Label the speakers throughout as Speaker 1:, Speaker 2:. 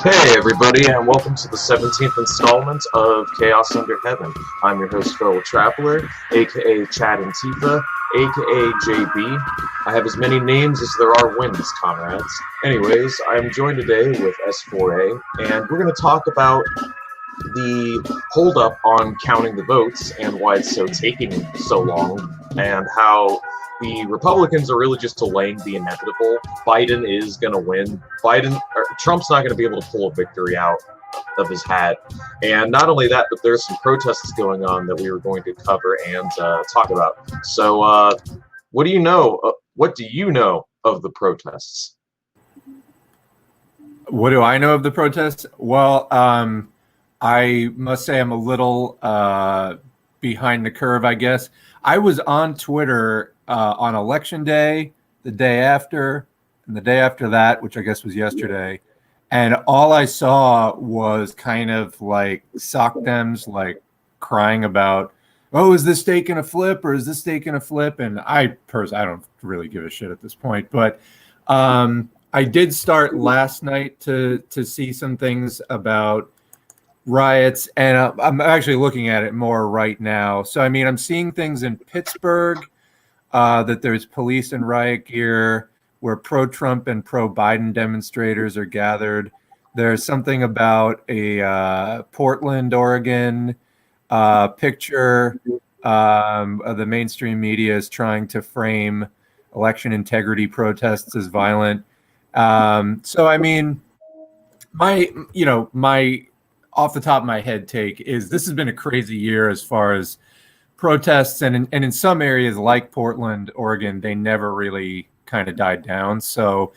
Speaker 1: Hey everybody, and welcome to the 17th installment of Chaos Under Heaven. I'm your host, Feral Traveler, aka Chad Antifa, aka JB. I have as many names as there are wins, comrades. Anyways, I'm joined today with S4A, and we're going to talk about the holdup on counting the votes and why it's taking so long, and how the Republicans are really just delaying the inevitable. Biden is going to win. Trump's not going to be able to pull a victory out of his hat. And not only that, but there's some protests going on that we were going to cover and talk about. So what do you know? What do you know of the protests?
Speaker 2: What do I know of the protests? Well, I must say I'm a little behind the curve, I guess. I was on Twitter on election day, the day after, and the day after that, which I guess was yesterday. And all I saw was kind of like sock dems like crying about, oh, is this taking a flip or is this taking a flip? And I don't really give a shit at this point. But I did start last night to see some things about riots, and I'm actually looking at it more right now. So, I mean, I'm seeing things in Pittsburgh, that there's police and riot gear where pro-Trump and pro-Biden demonstrators are gathered. There's something about a Portland, Oregon picture. The mainstream media is trying to frame election integrity protests as violent. So, I mean, my off the top of my head take is this has been a crazy year as far as protests, and in some areas like Portland, Oregon, they never really kind of died down. So,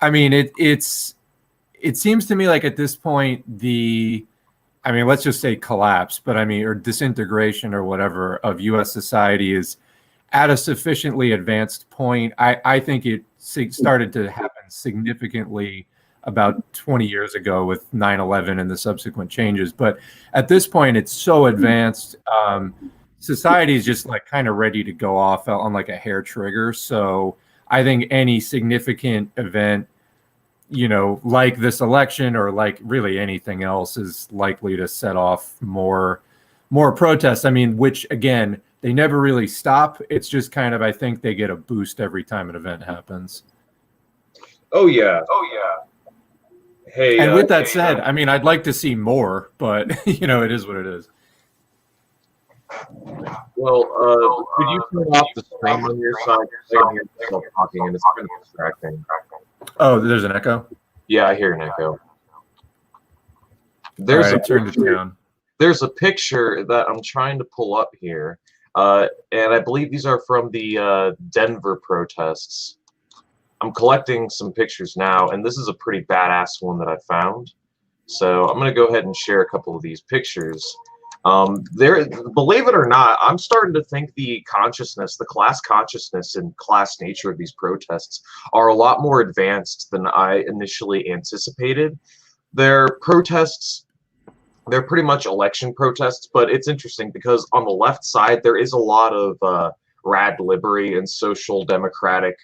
Speaker 2: I mean, it seems to me like at this point let's just say collapse, but I mean, or disintegration or whatever of U.S. society is at a sufficiently advanced point. I think it started to happen significantly about 20 years ago with 9/11 and the subsequent changes. But at this point, it's so advanced. Society is just like kind of ready to go off on like a hair trigger. So I think any significant event, like this election or like really anything else is likely to set off more protests. I mean, which again, they never really stop. It's just kind of, I think they get a boost every time an event happens.
Speaker 1: Oh yeah. Hey,
Speaker 2: and with that said, I mean, I'd like to see more, but it is what it is.
Speaker 1: Well, could you turn off the stream on your side? I hear myself talking, and it's kind of distracting.
Speaker 2: Oh, there's an echo?
Speaker 1: Yeah, I hear an echo.
Speaker 2: Turned it down.
Speaker 1: There's a picture that I'm trying to pull up here, and I believe these are from the Denver protests. I'm collecting some pictures now, and this is a pretty badass one that I found. So I'm going to go ahead and share a couple of these pictures. Believe it or not, I'm starting to think the class consciousness and class nature of these protests are a lot more advanced than I initially anticipated. They're pretty much election protests, but it's interesting because on the left side, there is a lot of rad liberty and social democratic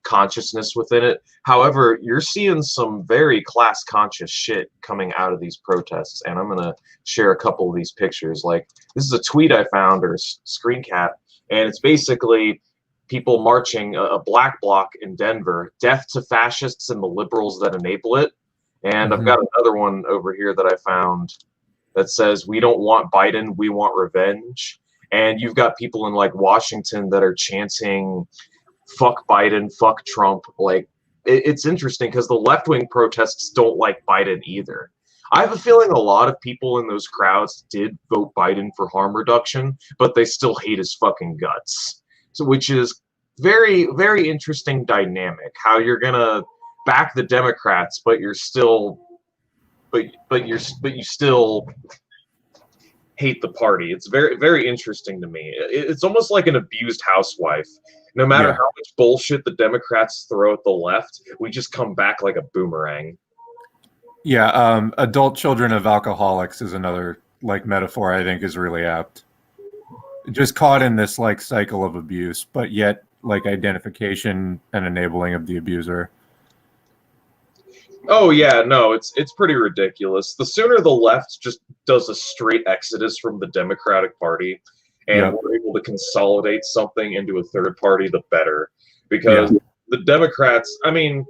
Speaker 1: consciousness within it. However, you're seeing some very class conscious shit coming out of these protests, and I'm gonna share a couple of these pictures. Like, this is a tweet I found, or a screen cap, and it's basically people marching a black bloc in Denver, death to fascists and the liberals that enable it. And I've got another one over here that I found that says, we don't want Biden, we want revenge. And you've got people in like Washington that are chanting, fuck Biden, fuck Trump. Like, it's interesting because the left-wing protests don't like Biden either. I have a feeling a lot of people in those crowds did vote Biden for harm reduction, but they still hate his fucking guts. So, which is very, very interesting dynamic. How you're gonna back the Democrats, but you're still, but you still hate the party. It's very, very interesting to me. It's almost like an abused housewife. No matter how much bullshit the Democrats throw at the left, we just come back like a boomerang.
Speaker 2: Yeah, adult children of alcoholics is another like metaphor I think is really apt. Just caught in this like cycle of abuse, but yet like identification and enabling of the abuser.
Speaker 1: Oh yeah, no, it's pretty ridiculous. The sooner the left just does a straight exodus from the Democratic Party and we're able to consolidate something into a third party, the better. Because the Democrats, I mean,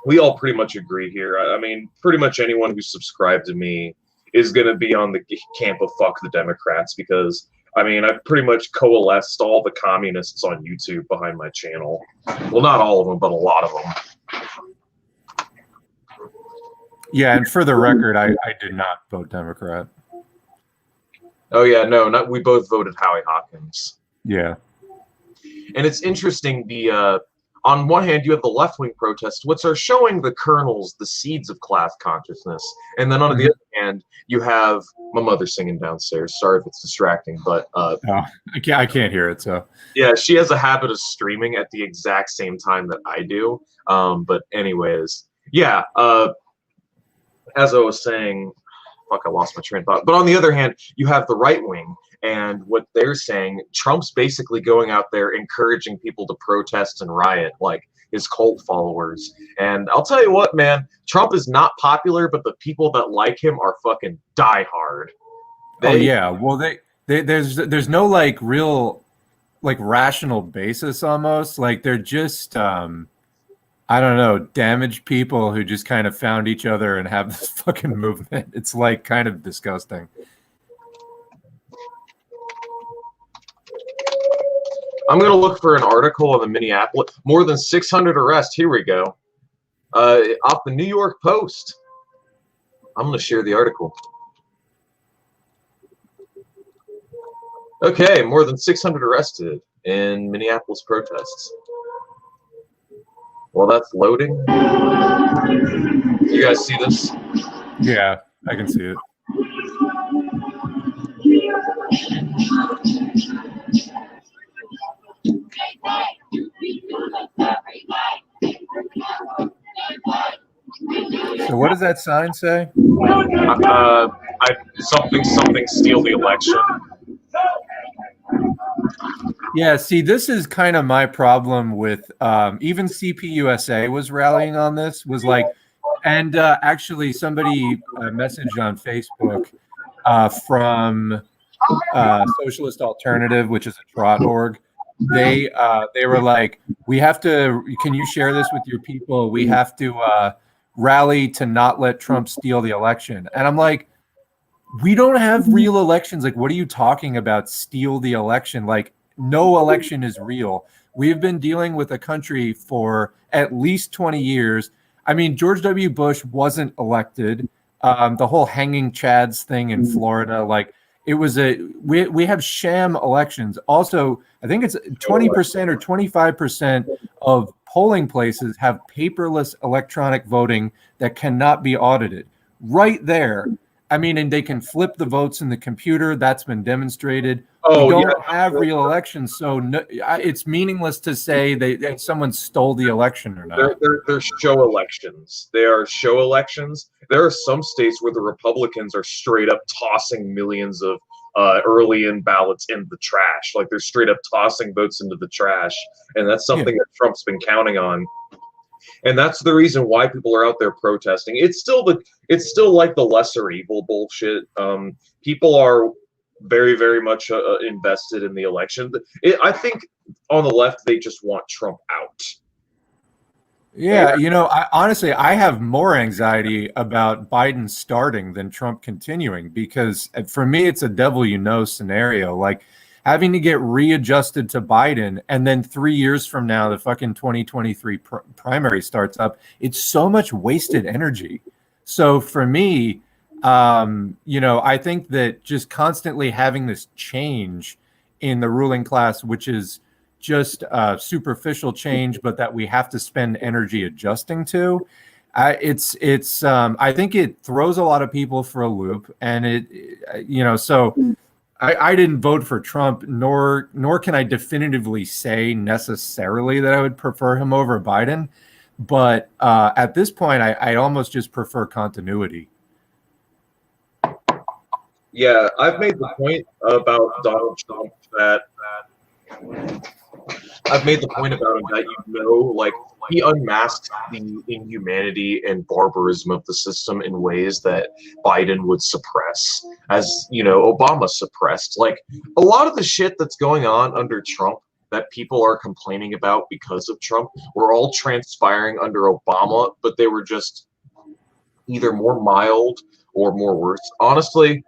Speaker 1: we all pretty much agree here. I mean, pretty much anyone who's subscribed to me is going to be on the camp of fuck the Democrats because, I mean, I've pretty much coalesced all the communists on YouTube behind my channel. Well, not all of them, but a lot of them.
Speaker 2: Yeah, and for the record, I did not vote Democrat.
Speaker 1: Oh, yeah, no, not we both voted Howie Hawkins.
Speaker 2: Yeah.
Speaker 1: And it's interesting, on one hand, you have the left-wing protests, which are showing the kernels, the seeds of class consciousness. And then on the other hand, you have my mother singing downstairs. Sorry if it's distracting, but...
Speaker 2: I can't hear it, so...
Speaker 1: Yeah, she has a habit of streaming at the exact same time that I do. But anyways, yeah, as I was saying... Fuck, I lost my train of thought. But on the other hand, you have the right wing, and what they're saying, Trump's basically going out there encouraging people to protest and riot, like his cult followers. And I'll tell you what, man, Trump is not popular, but the people that like him are fucking diehard.
Speaker 2: Well, there's no like real like rational basis almost. Like they're just I don't know, damaged people who just kind of found each other and have this fucking movement. It's like kind of disgusting.
Speaker 1: I'm going to look for an article on the Minneapolis. More than 600 arrests. Here we go. Off the New York Post. I'm going to share the article. Okay, more than 600 arrested in Minneapolis protests. Well, that's loading. You guys see this?
Speaker 2: Yeah, I can see it. So what does that sign say?
Speaker 1: Something steal the election.
Speaker 2: Yeah, see, this is kind of my problem with even CPUSA was rallying on this, was like, and actually somebody messaged on Facebook from Socialist Alternative, which is a trot org. They were like, we have to, can you share this with your people? We have to rally to not let Trump steal the election. And I'm like, we don't have real elections. Like, what are you talking about? Steal the election? Like, no election is real. We've been dealing with a country for at least 20 years. I mean, George W. Bush wasn't elected. The whole hanging Chads thing in Florida, like it was we have sham elections. Also, I think it's 20% or 25% of polling places have paperless electronic voting that cannot be audited. Right there. I mean, and they can flip the votes in the computer. That's been demonstrated. We don't have real elections, so no, it's meaningless to say that someone stole the election or not.
Speaker 1: They're show elections. They are show elections. There are some states where the Republicans are straight up tossing millions of early-in ballots in the trash. Like they're straight up tossing votes into the trash, and that's something that Trump's been counting on. And that's the reason why people are out there protesting. It's still like the lesser evil bullshit. People are very, very much invested in the election. I think on the left, they just want Trump out.
Speaker 2: Yeah, you know, honestly, I have more anxiety about Biden starting than Trump continuing, because for me, it's a devil you know scenario. Like having to get readjusted to Biden, and then 3 years from now, the fucking 2023 primary starts up. It's so much wasted energy. So for me, you know, I think that just constantly having this change in the ruling class, which is just superficial change, but that we have to spend energy adjusting to, I think it throws a lot of people for a loop, and it, you know, so I didn't vote for Trump, nor can I definitively say necessarily that I would prefer him over Biden. But at this point, I almost just prefer continuity.
Speaker 1: Yeah, I've made the point about Donald Trump that like he unmasks the inhumanity and barbarism of the system in ways that Biden would suppress, as Obama suppressed. Like a lot of the shit that's going on under Trump that people are complaining about because of Trump were all transpiring under Obama, but they were just either more mild or more worse. Honestly,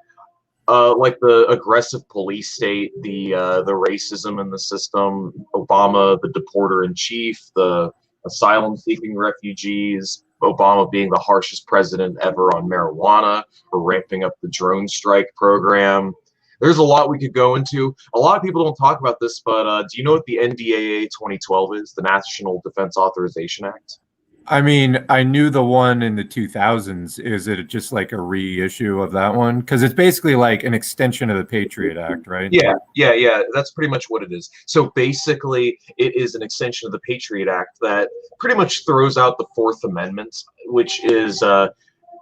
Speaker 1: like the aggressive police state, the racism in the system, Obama, the deporter in chief, the asylum-seeking refugees, Obama being the harshest president ever on marijuana, or ramping up the drone strike program. There's a lot we could go into. A lot of people don't talk about this, but do you know what the NDAA 2012 is? The National Defense Authorization Act?
Speaker 2: I mean, I knew the one in the 2000s. Is it just like a reissue of that one? Because it's basically like an extension of the Patriot Act, right?
Speaker 1: Yeah. That's pretty much what it is. So basically, it is an extension of the Patriot Act that pretty much throws out the Fourth Amendment, which is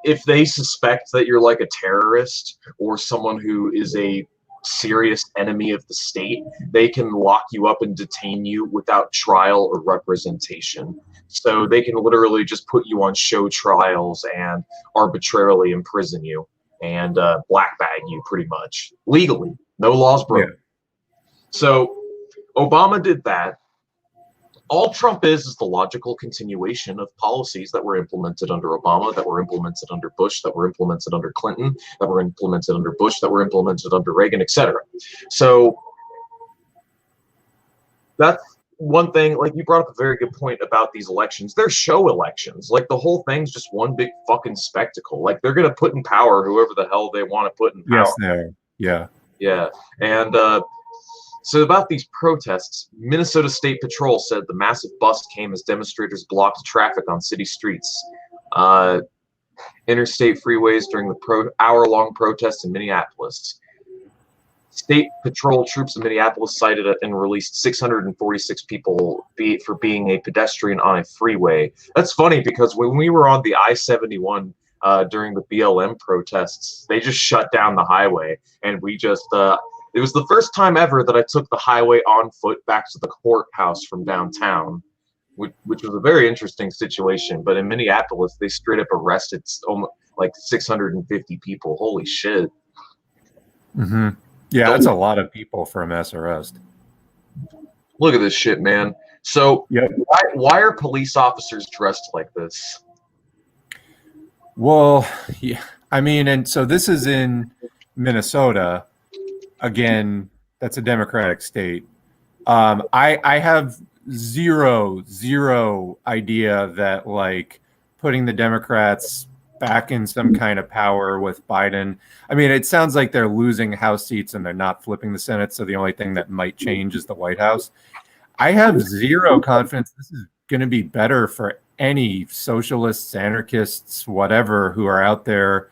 Speaker 1: if they suspect that you're like a terrorist or someone who is a serious enemy of the state, they can lock you up and detain you without trial or representation. So they can literally just put you on show trials and arbitrarily imprison you and black bag you pretty much legally. No laws broken. Yeah. So Obama did that. All Trump is the logical continuation of policies that were implemented under Obama, that were implemented under Bush, that were implemented under Clinton, that were implemented under Bush, that were implemented under Reagan, etc. So that's one thing. Like, you brought up a very good point about these elections. They're show elections. Like, the whole thing's just one big fucking spectacle. Like, they're going to put in power whoever the hell they want to put in power.
Speaker 2: Yes, they're. Yeah.
Speaker 1: Yeah. And so about these protests, Minnesota State Patrol said the massive bust came as demonstrators blocked traffic on city streets, interstate freeways during the hour-long protests in Minneapolis. State Patrol troops in Minneapolis cited and released 646 people for being a pedestrian on a freeway. That's funny because when we were on the I-71 during the BLM protests, they just shut down the highway, and we just it was the first time ever that I took the highway on foot back to the courthouse from downtown, which was a very interesting situation. But in Minneapolis, they straight up arrested like 650 people. Holy shit.
Speaker 2: Mm-hmm. Yeah, that's a lot of people for a mass arrest.
Speaker 1: Look at this shit, man. So
Speaker 2: yep.
Speaker 1: Why are police officers dressed like this?
Speaker 2: Well, yeah, I mean, and so this is in Minnesota. Again, that's a Democratic state. I have zero idea that like putting the Democrats back in some kind of power with Biden. I mean, it sounds like they're losing House seats and they're not flipping the Senate. So the only thing that might change is the White House. I have zero confidence this is going to be better for any socialists, anarchists, whatever, who are out there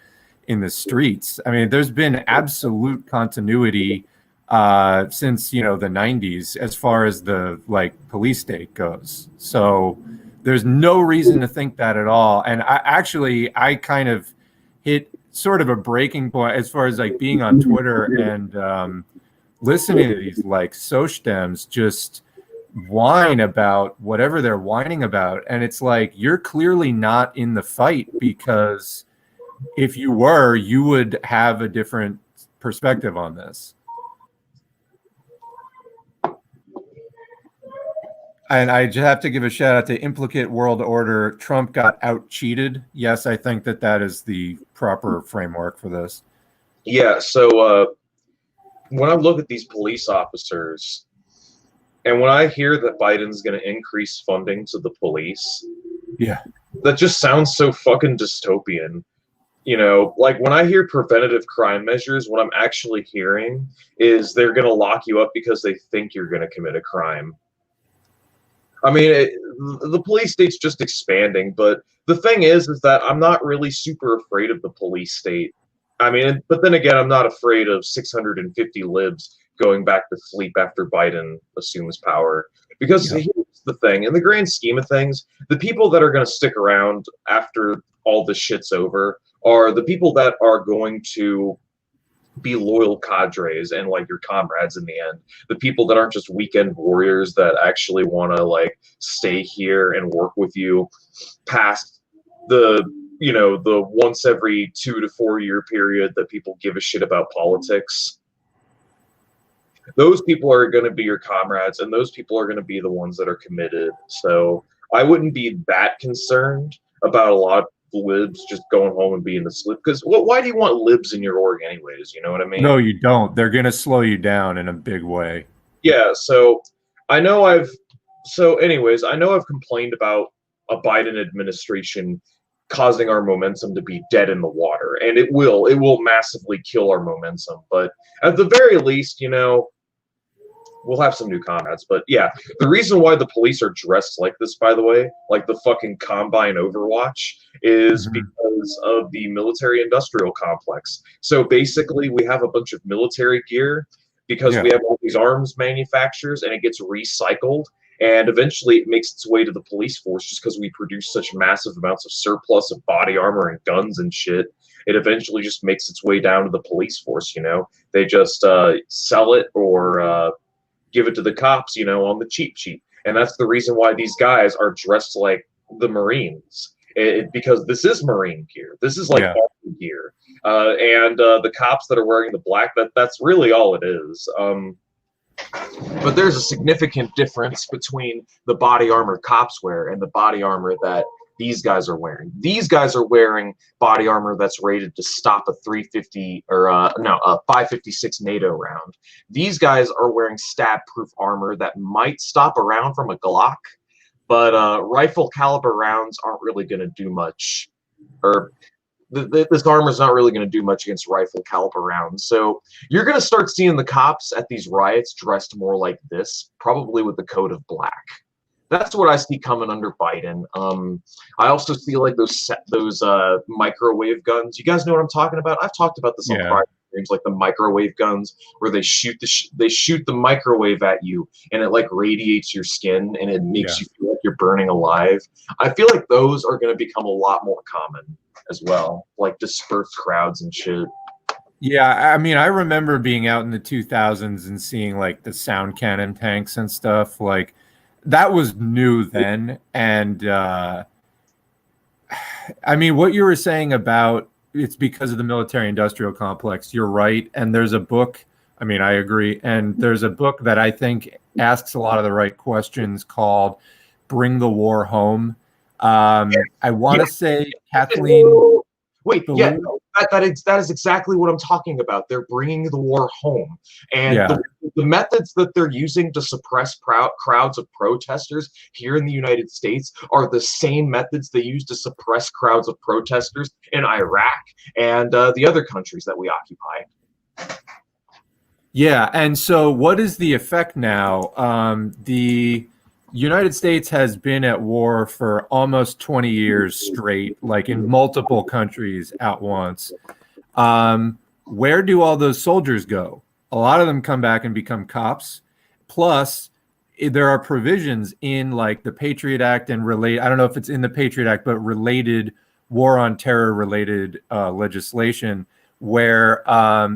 Speaker 2: in the streets. I mean, there's been absolute continuity since, the 90s as far as the like police state goes. So there's no reason to think that at all. And I kind of hit sort of a breaking point as far as like being on Twitter and listening to these like Dems just whine about whatever they're whining about. And it's like, you're clearly not in the fight, because if you were, you would have a different perspective on this. And I just have to give a shout out to Implicate World Order. Trump got out-cheated. Yes, I think that is the proper framework for this.
Speaker 1: Yeah, so when I look at these police officers, and when I hear that Biden's going to increase funding to the police,
Speaker 2: yeah,
Speaker 1: that just sounds so fucking dystopian. Like when I hear preventative crime measures, what I'm actually hearing is they're going to lock you up because they think you're going to commit a crime. I mean, the police state's just expanding, but the thing is that I'm not really super afraid of the police state. I mean, but then again, I'm not afraid of 650 libs going back to sleep after Biden assumes power. Because here's the thing, in the grand scheme of things, the people that are going to stick around after all this shit's over are the people that are going to be loyal cadres and like your comrades in the end. The people that aren't just weekend warriors that actually want to like stay here and work with you past the the once every 2 to 4 year period that people give a shit about politics. Those people are going to be your comrades, and those people are going to be the ones that are committed. So I wouldn't be that concerned about a lot of libs just going home and being asleep. Because why do you want libs in your org anyways? You know what I mean?
Speaker 2: No, you don't. They're going to slow you down in a big way.
Speaker 1: Yeah. So I know I've. So anyways, I know I've complained about a Biden administration causing our momentum to be dead in the water, and it will massively kill our momentum. But at the very least, we'll have some new comrades. But yeah, the reason why the police are dressed like this, by the way, like the fucking Combine Overwatch, is because of the military-industrial complex. So basically, we have a bunch of military gear because we have all these arms manufacturers, and it gets recycled. And eventually it makes its way to the police force just because we produce such massive amounts of surplus of body armor and guns and shit. It eventually just makes its way down to the police force, They just sell it or give it to the cops, on the cheap. And that's the reason why these guys are dressed like the Marines. Because this is Marine gear. This is like Army gear. And the cops that are wearing the black, that's really all it is. But there's a significant difference between the body armor cops wear and the body armor that these guys are wearing. These guys are wearing body armor that's rated to stop a 350 or a 556 NATO round. These guys are wearing stab-proof armor that might stop a round from a Glock, but rifle caliber rounds aren't really going to do much. This armor is not really going to do much against rifle caliber rounds. So you're going to start seeing the cops at these riots dressed more like this, probably with the coat of black. That's what I see coming under Biden. I also see like those microwave guns. You guys know what I'm talking about? I've talked about this on prior streams, like the microwave guns, where they shoot the microwave at you, and it like radiates your skin, and it makes you feel like you're burning alive. I feel like those are going to become a lot more common as well, like dispersed crowds and shit.
Speaker 2: Yeah, I mean, I remember being out in the 2000s and seeing like the sound cannon tanks and stuff. Like that was new then. And I mean, what you were saying about it's because of the military industrial complex, you're right. And there's a book, I mean, I agree. And there's a book that I think asks a lot of the right questions called Bring the War Home. I want to say Kathleen.
Speaker 1: Wait, that is exactly what I'm talking about. They're bringing the war home, and the methods that they're using to suppress crowds of protesters here in the United States are the same methods they use to suppress crowds of protesters in Iraq and the other countries that we occupy.
Speaker 2: Yeah, and so what is the effect now? The United States has been at war for almost 20 years straight, like in multiple countries at once. Where do all those soldiers go? A lot of them come back and become cops. Plus, there are provisions in like the Patriot Act and I don't know if it's in the Patriot Act, but related war on terror related legislation where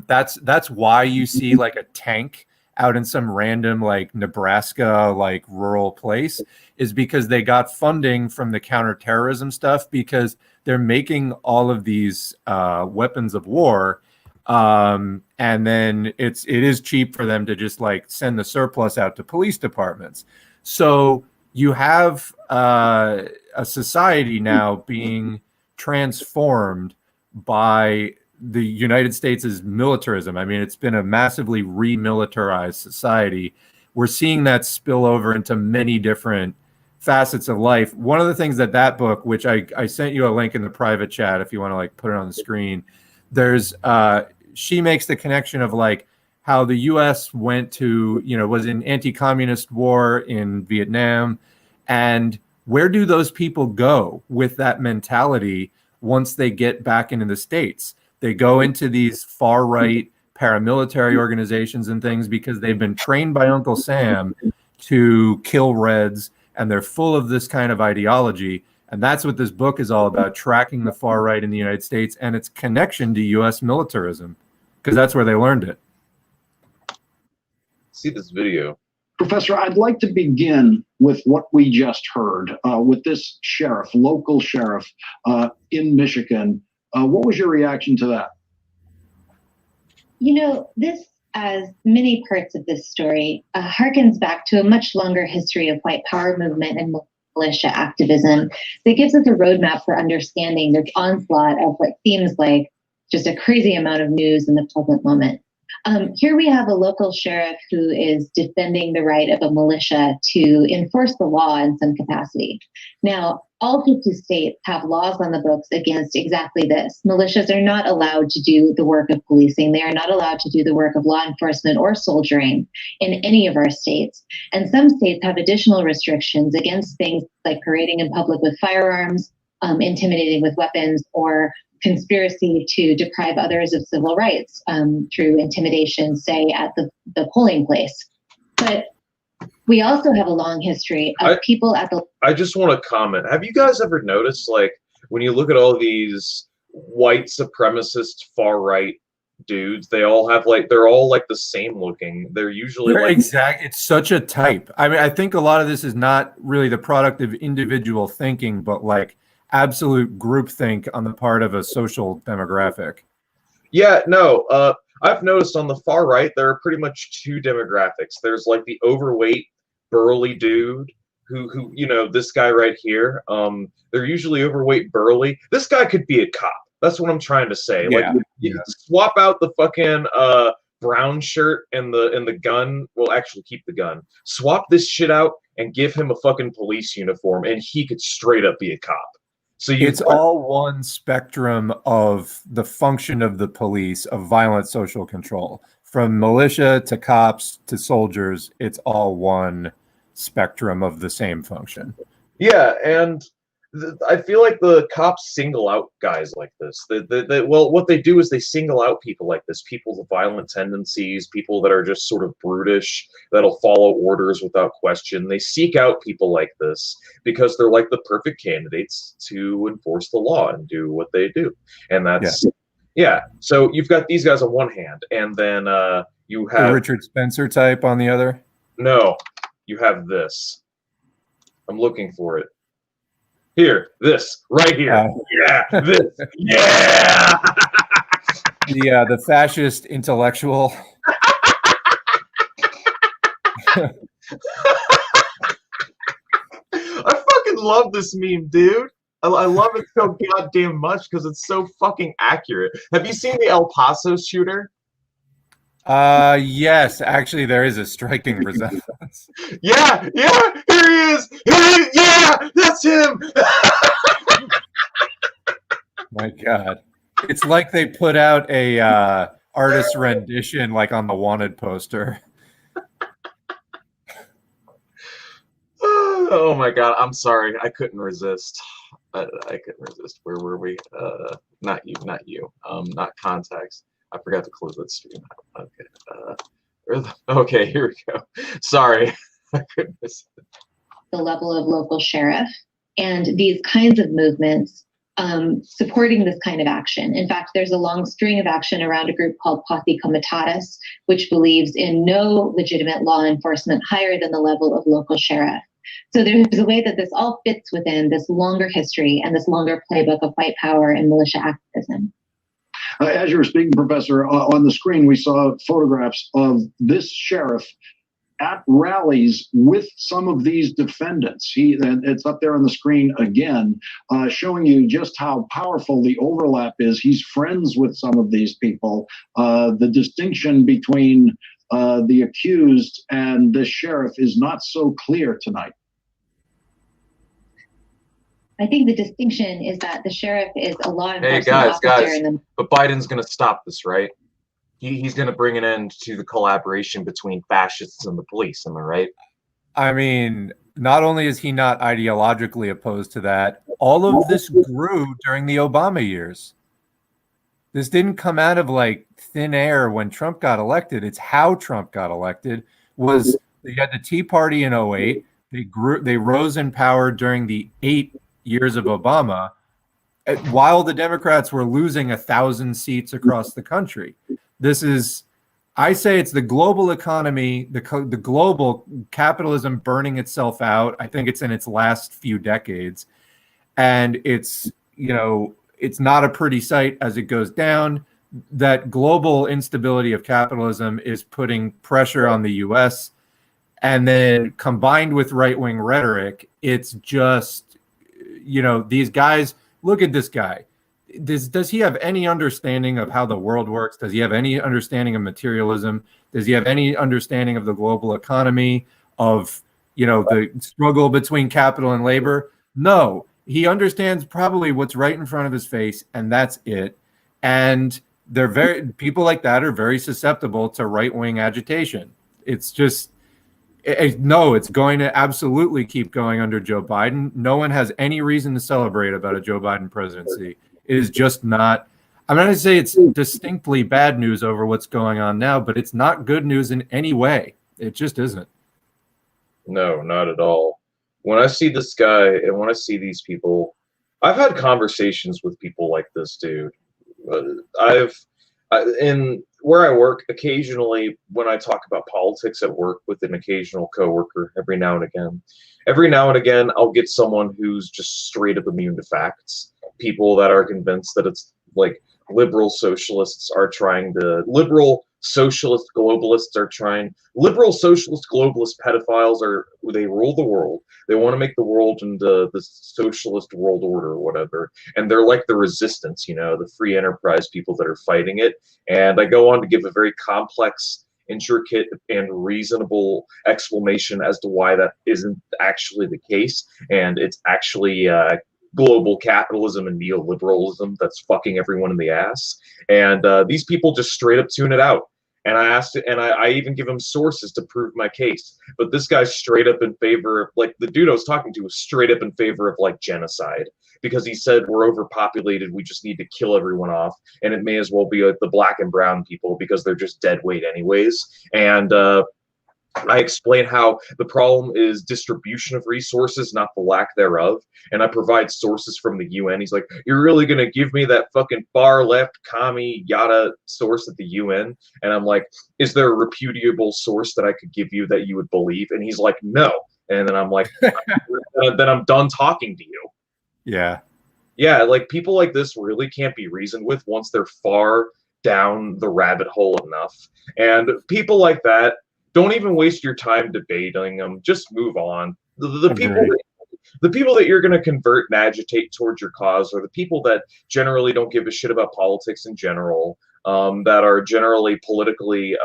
Speaker 2: that's why you see like a tank out in some random like Nebraska like rural place is because they got funding from the counterterrorism stuff because they're making all of these weapons of war and then it is cheap for them to just like send the surplus out to police departments. So you have a society now being transformed by the United States' militarism. I mean, it's been a massively remilitarized society. We're seeing that spill over into many different facets of life. One of the things that book, which I sent you a link in the private chat if you want to like put it on the screen, there's she makes the connection of like how the US went to, was in anti-communist war in Vietnam, and where do those people go with that mentality once they get back into the States? They go into these far-right paramilitary organizations and things because they've been trained by Uncle Sam to kill Reds, and they're full of this kind of ideology. And that's what this book is all about, tracking the far right in the United States and its connection to U.S. militarism, because that's where they learned it.
Speaker 1: See this video.
Speaker 3: Professor, I'd like to begin with what we just heard with this sheriff, local sheriff in Michigan. What was your reaction to that?
Speaker 4: You know, this, as many parts of this story, harkens back to a much longer history of white power movement and militia activism that gives us a roadmap for understanding the onslaught of what seems like just a crazy amount of news in the present moment. Here we have a local sheriff who is defending the right of a militia to enforce the law in some capacity. Now, all 50 states have laws on the books against exactly this. Militias are not allowed to do the work of policing. They are not allowed to do the work of law enforcement or soldiering in any of our states. And some states have additional restrictions against things like parading in public with firearms, intimidating with weapons, or conspiracy to deprive others of civil rights through intimidation, say at the polling place. But we also have a long history of people at the...
Speaker 1: I just want to comment. Have you guys ever noticed, like, when you look at all these white supremacist far-right dudes, they all have, like, they're all, like, the same looking. They're usually, like...
Speaker 2: It's such a type. I mean, I think a lot of this is not really the product of individual thinking, but, like, absolute groupthink on the part of a social demographic.
Speaker 1: Yeah, no, I've noticed on the far right, there are pretty much two demographics. There's like the overweight, burly dude who you know, this guy right here, they're usually overweight, burly. This guy could be a cop. That's what I'm trying to say.
Speaker 2: Yeah,
Speaker 1: like, you swap out the fucking brown shirt and the gun. Well, actually keep the gun. Swap this shit out and give him a fucking police uniform, and he could straight up be a cop. So
Speaker 2: it's all one spectrum of the function of the police, of violent social control. From militia to cops to soldiers, it's all one spectrum of the same function.
Speaker 1: Yeah, and I feel like the cops single out guys like this. Well, what they do is they single out people like this, people with violent tendencies, people that are just sort of brutish, that'll follow orders without question. They seek out people like this because they're like the perfect candidates to enforce the law and do what they do. And that's, yeah. So you've got these guys on one hand, and then you have...
Speaker 2: the Richard Spencer type on the other?
Speaker 1: No, you have this. I'm looking for it. Here, this, right here. Yeah, this, yeah!
Speaker 2: The fascist intellectual.
Speaker 1: I fucking love this meme, dude. I love it so goddamn much because it's so fucking accurate. Have you seen the El Paso shooter?
Speaker 2: Yes, actually there is a striking resemblance.
Speaker 1: Yeah, here he is! Yeah, that's him!
Speaker 2: My God. It's like they put out a artist rendition like on the wanted poster.
Speaker 1: Oh my God, I'm sorry. I couldn't resist. I couldn't resist. Where were we? Not you. Not contacts. I forgot to close that stream. Okay. Okay, here we go. Sorry. I couldn't miss it.
Speaker 4: The level of local sheriff and these kinds of movements supporting this kind of action. In fact, there's a long string of action around a group called pathycomitatus, which believes in no legitimate law enforcement higher than the level of local sheriff. So there's a way that this all fits within this longer history and this longer playbook of white power and militia activism.
Speaker 3: As you were speaking, Professor, on the screen, we saw photographs of this sheriff at rallies with some of these defendants. It's up there on the screen again, showing you just how powerful the overlap is. He's friends with some of these people. The distinction between the accused and this sheriff is not so clear tonight.
Speaker 4: I think the distinction is that the sheriff is a law enforcement officer.
Speaker 1: Guys, but Biden's going to stop this, right? He's going to bring an end to the collaboration between fascists and the police. Am I right?
Speaker 2: I mean, not only is he not ideologically opposed to that, all of this grew during the Obama years. This didn't come out of like thin air when Trump got elected. It's how Trump got elected. Was they had the Tea Party in 08. They rose in power during the 8 years of Obama, while the Democrats were losing 1,000 seats across the country. I say it's the global economy, the global capitalism burning itself out. I think it's in its last few decades. And it's not a pretty sight as it goes down. That global instability of capitalism is putting pressure on the US. And then combined with right-wing rhetoric, it's just, these guys, look at this guy. Does he have any understanding of how the world works? Does he have any understanding of materialism? Does he have any understanding of the global economy, of, the struggle between capital and labor? No, he understands probably what's right in front of his face, and that's it. And people like that are very susceptible to right-wing agitation. It's just, it's going to absolutely keep going under Joe Biden. No one has any reason to celebrate about a Joe Biden presidency. It is just not. I'm not going to say it's distinctly bad news over what's going on now, but it's not good news in any way. It just isn't.
Speaker 1: No, not at all. When I see this guy and when I see these people, I've had conversations with people like this dude. In where I work, occasionally when I talk about politics at work with an occasional coworker, every now and again, I'll get someone who's just straight up immune to facts. People that are convinced that it's like liberal socialist pedophiles they rule the world. They want to make the world into the socialist world order or whatever. And they're like the resistance, the free enterprise people that are fighting it. And I go on to give a very complex, intricate, and reasonable explanation as to why that isn't actually the case. And it's actually global capitalism and neoliberalism that's fucking everyone in the ass. And these people just straight up tune it out. And I even give him sources to prove my case. But this guy's straight up in favor of, like, the dude I was talking to was straight up in favor of, like, genocide. Because he said we're overpopulated, we just need to kill everyone off. And it may as well be like the black and brown people because they're just dead weight anyways. And I explain how the problem is distribution of resources, not the lack thereof. And I provide sources from the UN. He's like, you're really going to give me that fucking far left commie yada source at the UN? And I'm like, is there a reputable source that I could give you that you would believe? And he's like, no. And then I'm like, then I'm done talking to you.
Speaker 2: Yeah.
Speaker 1: Yeah, like people like this really can't be reasoned with once they're far down the rabbit hole enough. And people like that, don't even waste your time debating them. Just move on. The people that you're going to convert and agitate towards your cause are the people that generally don't give a shit about politics in general, that are generally politically,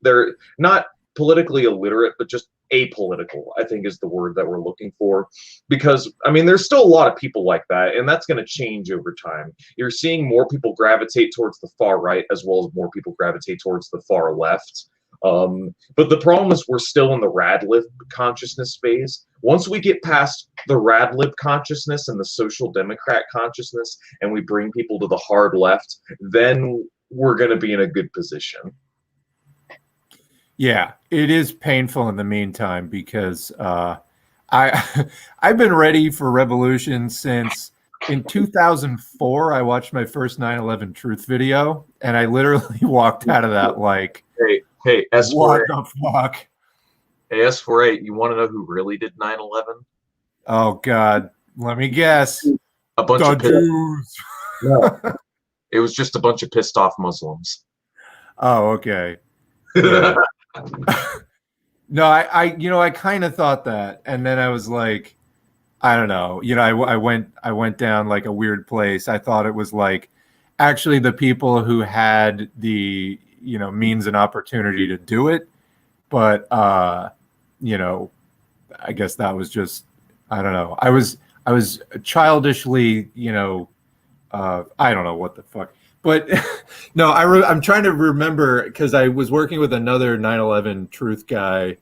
Speaker 1: they're not politically illiterate, but just apolitical, I think is the word that we're looking for. Because, I mean, there's still a lot of people like that, and that's going to change over time. You're seeing more people gravitate towards the far right as well as more people gravitate towards the far left. But the problem is we're still in the rad-lib consciousness phase. Once we get past the rad-lib consciousness and the social democrat consciousness and we bring people to the hard left, then we're going to be in a good position.
Speaker 2: Yeah, it is painful in the meantime because I've been ready for revolution since in 2004. I watched my first 9/11 truth video, and I literally walked out of that like,
Speaker 1: Hey, S4A.
Speaker 2: What the fuck?
Speaker 1: Hey, S4A, you want to know who really did 9/11?
Speaker 2: Oh, God. Let me guess.
Speaker 1: A bunch
Speaker 2: the
Speaker 1: of
Speaker 2: Jews.
Speaker 1: No, it was just a bunch of pissed off Muslims.
Speaker 2: Oh, okay. Yeah. No, I kind of thought that, and then I was like, I don't know. I went down like a weird place. I thought it was like actually the people who had the means and opportunity to do it, but I guess that was just, I don't know. I was childishly, I don't know what the fuck, but no, I'm trying to remember because I was working with another 9/11 truth guy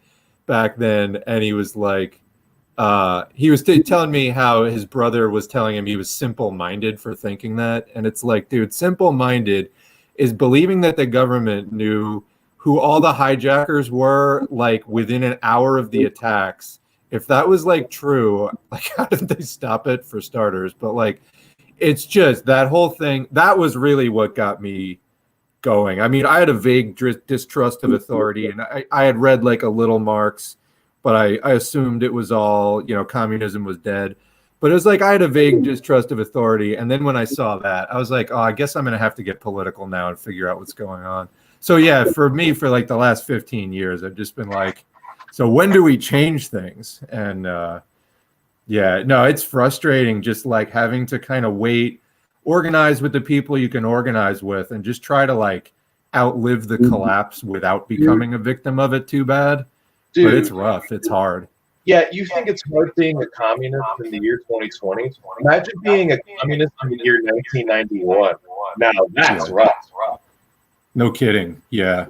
Speaker 2: back then, and he was like, he was telling me how his brother was telling him he was simple-minded for thinking that. And it's like, dude, simple-minded is believing that the government knew who all the hijackers were, like, within an hour of the attacks. If that was, like, true, like, how did they stop it, for starters? But, like, it's just that whole thing. That was really what got me going. I mean, I had a vague distrust of authority, and I had read, like, a little Marx, but I assumed it was all, you know, communism was dead. But it was like I had a vague distrust of authority. And then when I saw that, I was like, oh, I guess I'm going to have to get political now and figure out what's going on. So, yeah, for me, for like the last 15 years, I've just been like, so when do we change things? And yeah, no, it's frustrating just like having to kind of wait, organize with the people you can organize with, and just try to like outlive the collapse without becoming a victim of it too bad. Dude, but it's rough. It's hard.
Speaker 1: Yeah, you think it's hard being a communist in the year 2020? Imagine being a communist in the year 1991. Now that's rough.
Speaker 2: No kidding. Yeah.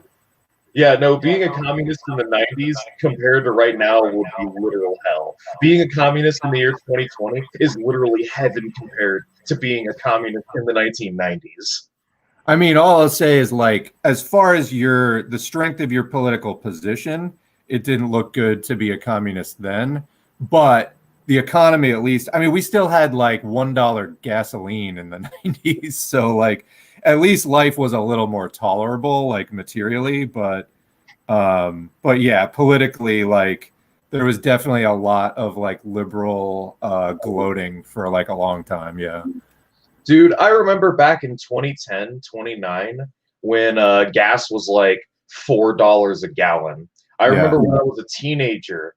Speaker 1: Yeah, no, being a communist in the 90s compared to right now would be literal hell. Being a communist in the year 2020 is literally heaven compared to being a communist in the 1990s.
Speaker 2: I mean, all I'll say is, like, as far as the strength of your political position, it didn't look good to be a communist then. But the economy, at least, I mean, we still had like $1 gasoline in the 90s. So, like, at least life was a little more tolerable, like materially. But yeah, politically, like, there was definitely a lot of like liberal gloating for like a long time. Yeah.
Speaker 1: Dude, I remember back in 2010, 29, when gas was like $4 a gallon. I remember when I was a teenager,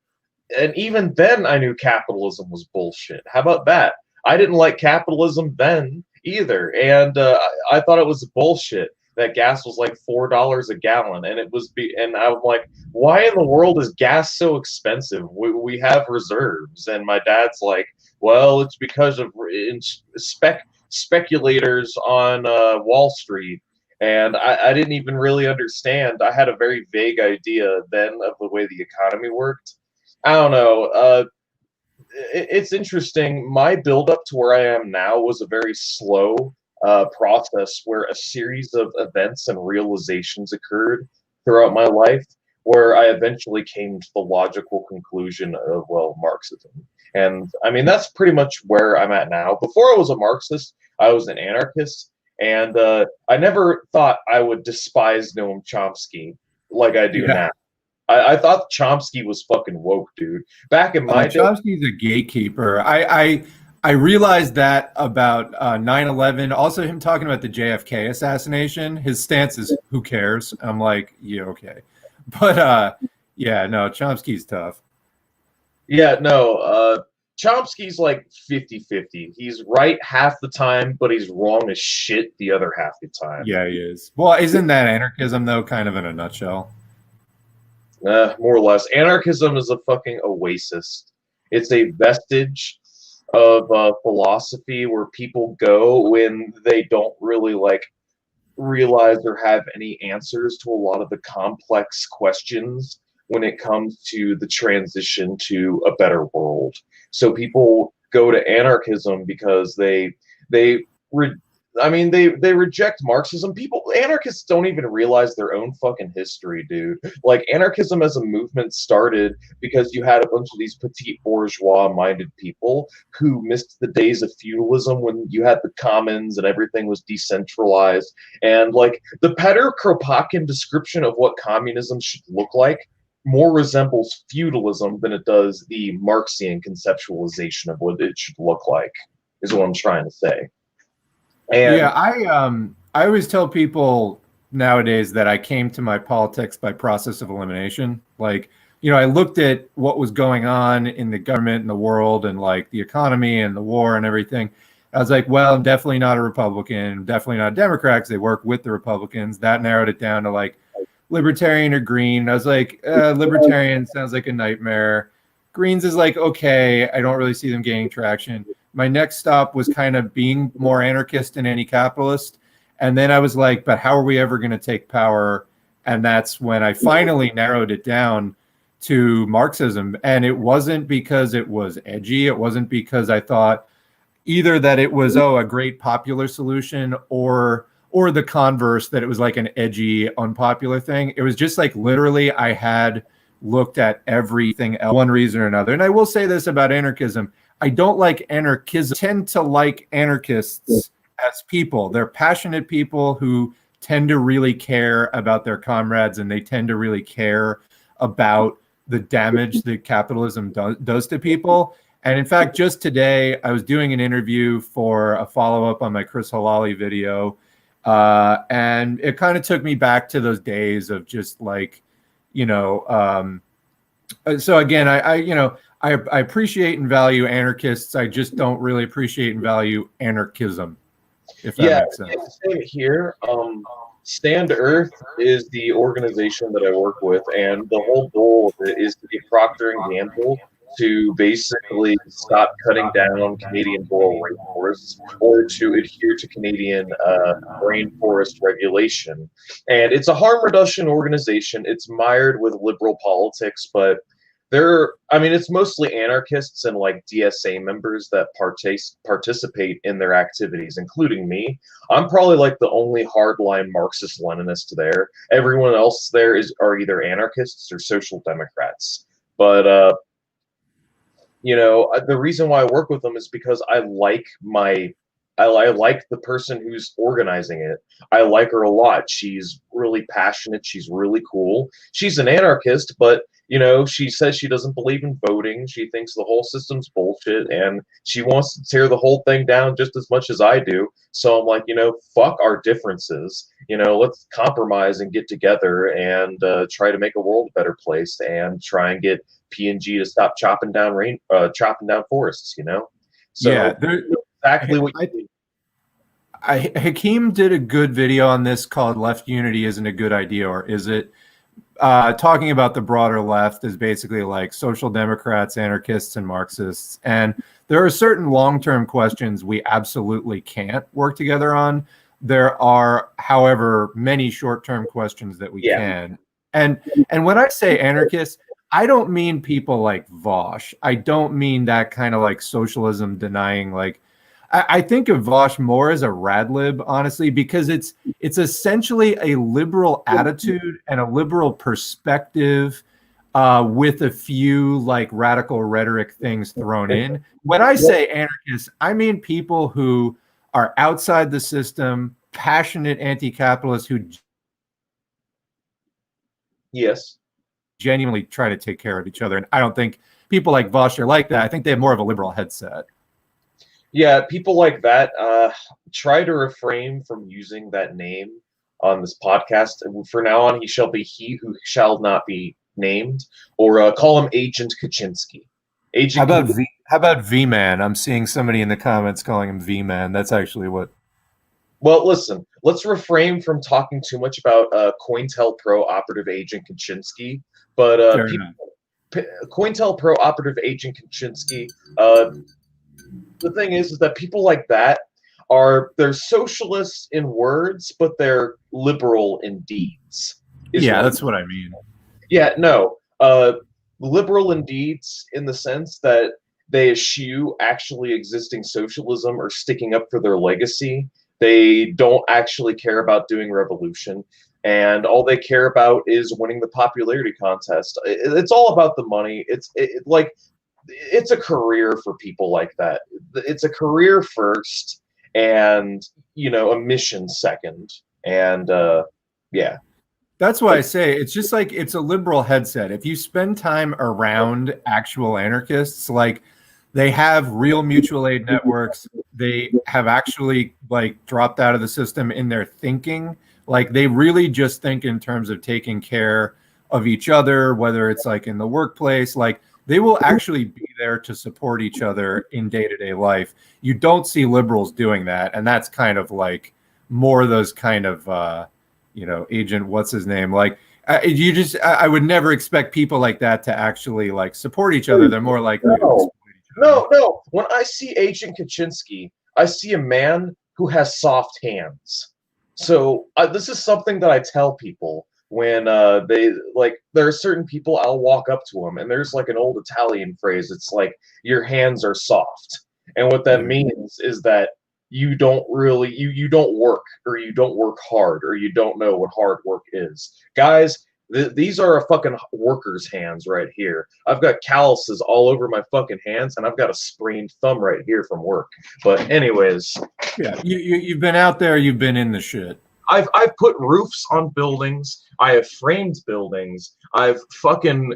Speaker 1: and even then I knew capitalism was bullshit. How about that? I didn't like capitalism then either, and I thought it was bullshit that gas was like $4 a gallon, and and I'm like, why in the world is gas so expensive? We have reserves, and my dad's like, well, it's because of speculators on Wall Street. And I didn't even really understand. I had a very vague idea then of the way the economy worked. I don't know. It's interesting. My build-up to where I am now was a very slow process where a series of events and realizations occurred throughout my life where I eventually came to the logical conclusion of, well, Marxism. And, I mean, that's pretty much where I'm at now. Before I was a Marxist, I was an anarchist. And I never thought I would despise Noam Chomsky like I do now. I thought Chomsky was fucking woke, dude. Back in my day,
Speaker 2: Chomsky's a gatekeeper. I realized that about 9/11. Also, him talking about the JFK assassination. His stance is, "Who cares?" I'm like, yeah, okay, but yeah, no, Chomsky's tough.
Speaker 1: Yeah, no. Chomsky's like 50-50. He's right half the time, but he's wrong as shit the other half the time.
Speaker 2: Yeah, he is. Well, isn't that anarchism, though, kind of in a nutshell?
Speaker 1: More or less. Anarchism is a fucking oasis. It's a vestige of philosophy where people go when they don't really like realize or have any answers to a lot of the complex questions when it comes to the transition to a better world. So people go to anarchism because they reject Marxism. Anarchists don't even realize their own fucking history, dude. Like, anarchism as a movement started because you had a bunch of these petite bourgeois-minded people who missed the days of feudalism when you had the commons and everything was decentralized. And, like, the Peter Kropotkin description of what communism should look like more resembles feudalism than it does the Marxian conceptualization of what it should look like, is what I'm trying to say. And
Speaker 2: yeah, I always tell people nowadays that I came to my politics by process of elimination. Like, you know, I looked at what was going on in the government and the world and like the economy and the war and everything. I was like, well, I'm definitely not a Republican, definitely not a Democrat, because they work with the Republicans. That narrowed it down to like libertarian or green. I was like, libertarian sounds like a nightmare. Greens is like, okay, I don't really see them gaining traction. My next stop was kind of being more anarchist and anti-capitalist. And then I was like, but how are we ever going to take power? And that's when I finally narrowed it down to Marxism. And it wasn't because it was edgy. It wasn't because I thought either that it was, a great popular solution, or the converse, that it was like an edgy, unpopular thing. It was just like literally I had looked at everything else, one reason or another. And I will say this about anarchism. I don't like anarchism. I tend to like anarchists as people. They're passionate people who tend to really care about their comrades, and they tend to really care about the damage that capitalism does to people. And in fact, just today, I was doing an interview for a follow-up on my Chris Halali video, and it kind of took me back to those days of just like, so again, I appreciate and value anarchists. I just don't really appreciate and value anarchism, if that makes sense.
Speaker 1: Same here. Stand Earth is the organization that I work with, and the whole goal of it is to get Procter & Gamble to basically stop cutting down Canadian boreal rainforests, or to adhere to Canadian rainforest regulation. And it's a harm reduction organization. It's mired with liberal politics, but it's mostly anarchists and like DSA members that participate in their activities, including me. I'm probably like the only hardline Marxist-Leninist there. Everyone else there are either anarchists or social democrats. But the reason why I work with them is because I like the person who's organizing it. I like her a lot. She's really passionate. She's really cool. She's an anarchist, but she says she doesn't believe in voting. She thinks the whole system's bullshit, and she wants to tear the whole thing down just as much as I do. So I'm like, fuck our differences. Let's compromise and get together and try to make a world a better place, and try and get P&G to stop chopping down forests. So
Speaker 2: yeah,
Speaker 1: exactly what you do.
Speaker 2: Hakeem did a good video on this called "Left Unity Isn't a Good Idea, or Is It?" Talking about the broader left is basically like social democrats, anarchists, and Marxists. And there are certain long-term questions we absolutely can't work together on. There are, however, many short-term questions that we can. And when I say anarchists, I don't mean people like Vosh. I don't mean that kind of like socialism denying, like, I think of Vosh more as a radlib, honestly, because it's essentially a liberal attitude and a liberal perspective with a few like radical rhetoric things thrown in. When I say anarchists, I mean people who are outside the system, passionate anti-capitalists who genuinely try to take care of each other. And I don't think people like Vosh are like that. I think they have more of a liberal headset.
Speaker 1: Yeah, people like that try to refrain from using that name on this podcast. For now on, he shall be he who shall not be named, or call him Agent Kaczynski.
Speaker 2: How about V-Man? I'm seeing somebody in the comments calling him V-Man. That's actually what.
Speaker 1: Well, listen, let's refrain from talking too much about COINTELPRO operative Agent Kaczynski, but COINTELPRO operative Agent Kaczynski. The thing is that people like that they're socialists in words, but they're liberal in deeds.
Speaker 2: That's what I mean.
Speaker 1: Yeah, no. Liberal in deeds in the sense that they eschew actually existing socialism or sticking up for their legacy. They don't actually care about doing revolution, and all they care about is winning the popularity contest. It's all about the money. It's a career for people like that. It's a career first, and a mission second, and
Speaker 2: That's why I say it's just like it's a liberal headset. If you spend time around actual anarchists, like they have real mutual aid networks, they have actually like dropped out of the system in their thinking. Like they really just think in terms of taking care of each other, whether it's like in the workplace, like they will actually be there to support each other in day-to-day life. You don't see liberals doing that. And that's kind of like more those kind of, agent, what's his name? Like I would never expect people like that to actually like support each other. They're more like,
Speaker 1: no. When I see Agent Kaczynski, I see a man who has soft hands. So this is something that I tell people. when they like there are certain people I'll walk up to them, and there's like an old Italian phrase. It's like your hands are soft, and what that means is that you don't really you don't work, or you don't work hard, or you don't know what hard work is, guys. These are a fucking worker's hands right here. I've got calluses all over my fucking hands, and I've got a sprained thumb right here from work. But anyways,
Speaker 2: yeah, you've been out there, you've been in the shit.
Speaker 1: I've put roofs on buildings. I have framed buildings. I've fucking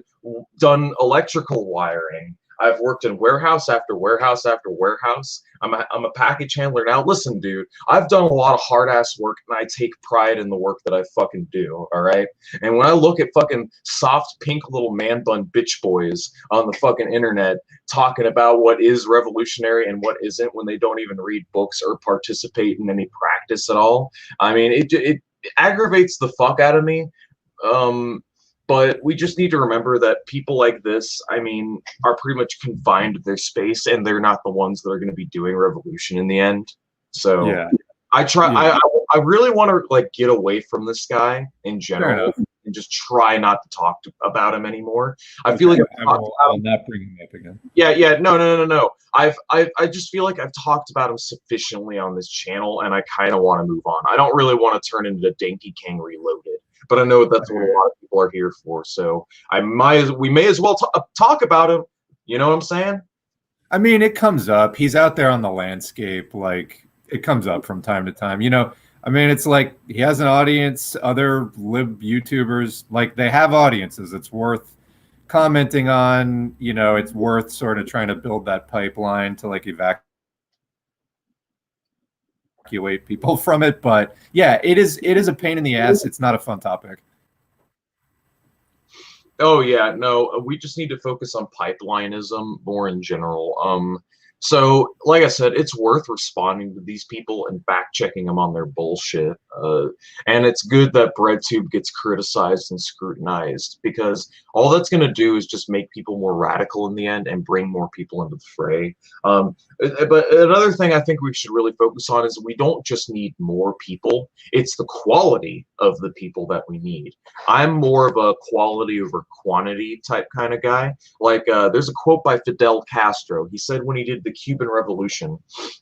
Speaker 1: done electrical wiring. I've worked in warehouse after warehouse after warehouse. I'm a package handler now. Listen, dude, I've done a lot of hard ass work, and I take pride in the work that I fucking do. All right. And when I look at fucking soft pink little man bun bitch boys on the fucking internet talking about what is revolutionary and what isn't, when they don't even read books or participate in any practice at all, I mean, it aggravates the fuck out of me. But we just need to remember that people like this, I mean, are pretty much confined to their space, and they're not the ones that are going to be doing revolution in the end. So yeah. I really want to like get away from this guy in general and just try not to talk about him anymore. I feel like
Speaker 2: I'll not bring him up again.
Speaker 1: Yeah, no. I just feel like I've talked about him sufficiently on this channel, and I kind of want to move on. I don't really want to turn into Danky King Reloaded. But I know that's what a lot of people are here for, so we may as well talk about him. You know what I'm saying?
Speaker 2: I mean, it comes up. He's out there on the landscape. Like, it comes up from time to time. You know, I mean, it's like he has an audience. Other lib YouTubers, like, they have audiences. It's worth commenting on. You know, it's worth sort of trying to build that pipeline to like evacuate people from it. But yeah, it is a pain in the ass. It's not a fun topic.
Speaker 1: Oh yeah, no, we just need to focus on pipelinism more in general. So like I said, it's worth responding to these people and fact checking them on their bullshit. And it's good that BreadTube gets criticized and scrutinized, because all that's going to do is just make people more radical in the end and bring more people into the fray. But another thing I think we should really focus on is we don't just need more people, it's the quality of the people that we need. I'm more of a quality over quantity type kind of guy. Like there's a quote by Fidel Castro. He said when he did the Cuban Revolution,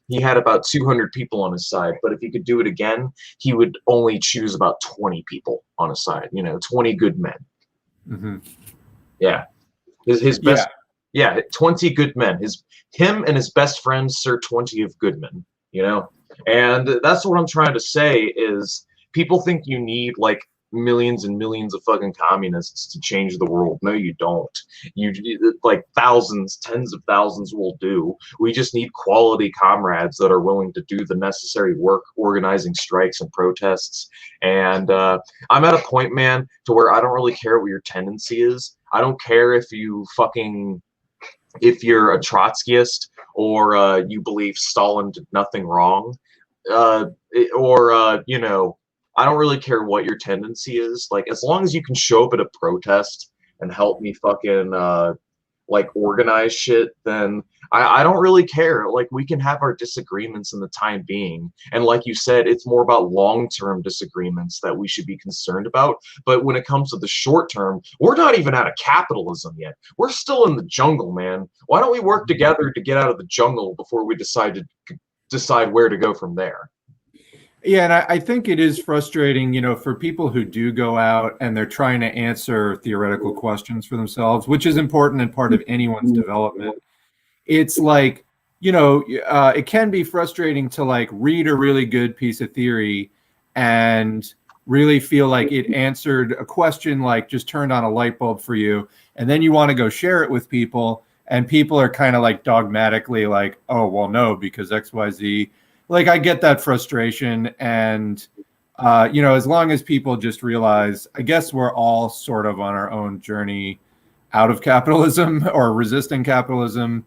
Speaker 1: he had about 200 people on his side, but if he could do it again, he would only choose about 20 people on his side, 20 good men.
Speaker 2: Mm-hmm.
Speaker 1: Yeah. His best, 20 good men. Him and his best friend, Sir 20 of Goodman, And that's what I'm trying to say is people think you need like millions and millions of fucking communists to change the world. No, you don't. You like thousands, tens of thousands will do. We just need quality comrades that are willing to do the necessary work, organizing strikes and protests. And I'm at a point, man, to where I don't really care what your tendency is. I don't care if you're a Trotskyist or you believe Stalin did nothing wrong, I don't really care what your tendency is. Like, as long as you can show up at a protest and help me fucking organize shit, then I don't really care. Like, we can have our disagreements in the time being, and like you said, it's more about long-term disagreements that we should be concerned about. But when it comes to the short term, we're not even out of capitalism yet. We're still in the jungle, man. Why don't we work together to get out of the jungle before we decide where to go from there?
Speaker 2: Yeah, and I think it is frustrating, for people who do go out and they're trying to answer theoretical questions for themselves, which is important and part of anyone's development. It's like, it can be frustrating to like read a really good piece of theory and really feel like it answered a question, like just turned on a light bulb for you. And then you want to go share it with people, and people are kind of like dogmatically like, oh, well, no, because XYZ. Like, I get that frustration, and as long as people just realize, I guess we're all sort of on our own journey out of capitalism or resisting capitalism.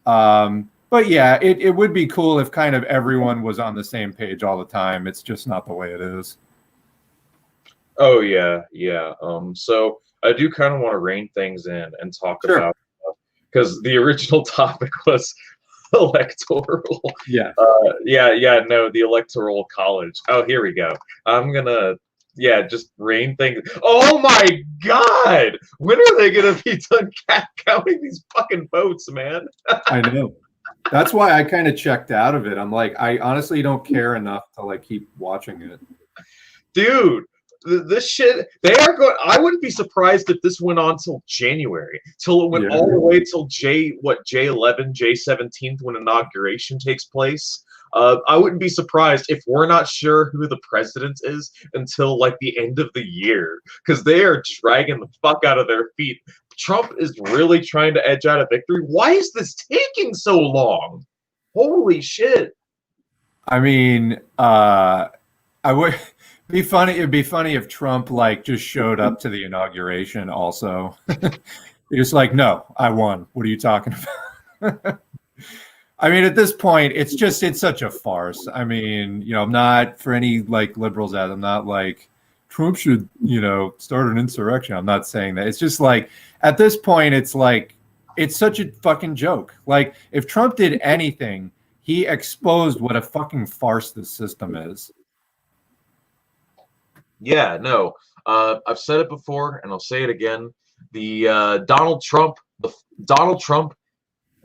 Speaker 2: But yeah, it would be cool if kind of everyone was on the same page all the time. It's just not the way it is.
Speaker 1: Oh yeah. So I do kind of want to rein things in and talk about, because the original topic was electoral.
Speaker 2: Yeah.
Speaker 1: The electoral college. Oh, here we go. I'm gonna yeah, just rain things. Oh my God! When are they gonna be done counting these fucking votes, man?
Speaker 2: I know. That's why I kind of checked out of it. I'm like, I honestly don't care enough to like keep watching it.
Speaker 1: Dude, this shit, they are going. I wouldn't be surprised if this went on till January, till it went all the way till J11, J17th when inauguration takes place. I wouldn't be surprised if we're not sure who the president is until like the end of the year, because they are dragging the fuck out of their feet. Trump is really trying to edge out a victory. Why is this taking so long? Holy shit! I
Speaker 2: mean, I would be funny. It'd be funny if Trump like just showed up to the inauguration. Also, you're just like, no, I won. What are you talking about? I mean, at this point, it's such a farce. I mean, you know, I'm not, for any like liberals out, I'm not like Trump should, you know, start an insurrection. I'm not saying that. It's just like, at this point, it's like, it's such a fucking joke. Like, if Trump did anything, he exposed what a fucking farce this system is.
Speaker 1: Yeah, no. I've said it before, and I'll say it again. The Donald Trump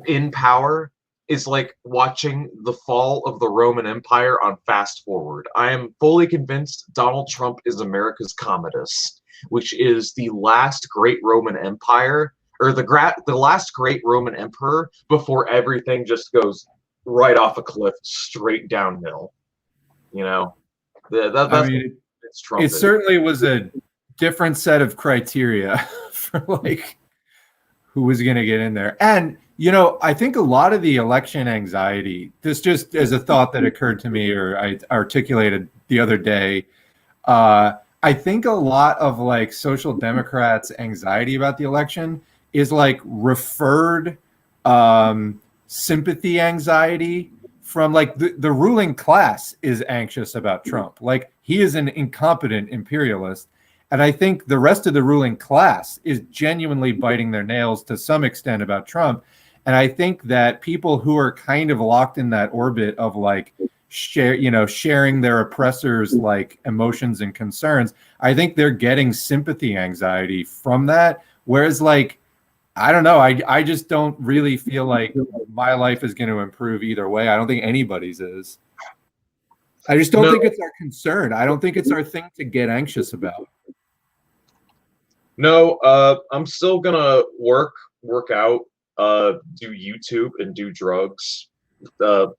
Speaker 1: in power is like watching the fall of the Roman Empire on fast forward. I am fully convinced Donald Trump is America's Commodus, which is the last great Roman Empire, or the last great Roman emperor before everything just goes right off a cliff, straight downhill. You know, that's
Speaker 2: I mean,
Speaker 1: Trump.
Speaker 2: It certainly was a different set of criteria for like who was going to get in there. And, you know, I think a lot of the election anxiety, this just as a thought that occurred to me, or I articulated the other day, I think a lot of like social democrats' anxiety about the election is like referred sympathy anxiety from like the ruling class is anxious about Trump. Like, he is an incompetent imperialist. And I think the rest of the ruling class is genuinely biting their nails to some extent about Trump. And I think that people who are kind of locked in that orbit of like sharing their oppressors' like emotions and concerns, I think they're getting sympathy anxiety from that. Whereas like, I don't know, I just don't really feel like my life is going to improve either way. I don't think anybody's is. I just don't think it's our concern. I don't think it's our thing to get anxious about.
Speaker 1: No, I'm still gonna work out, do YouTube and do drugs,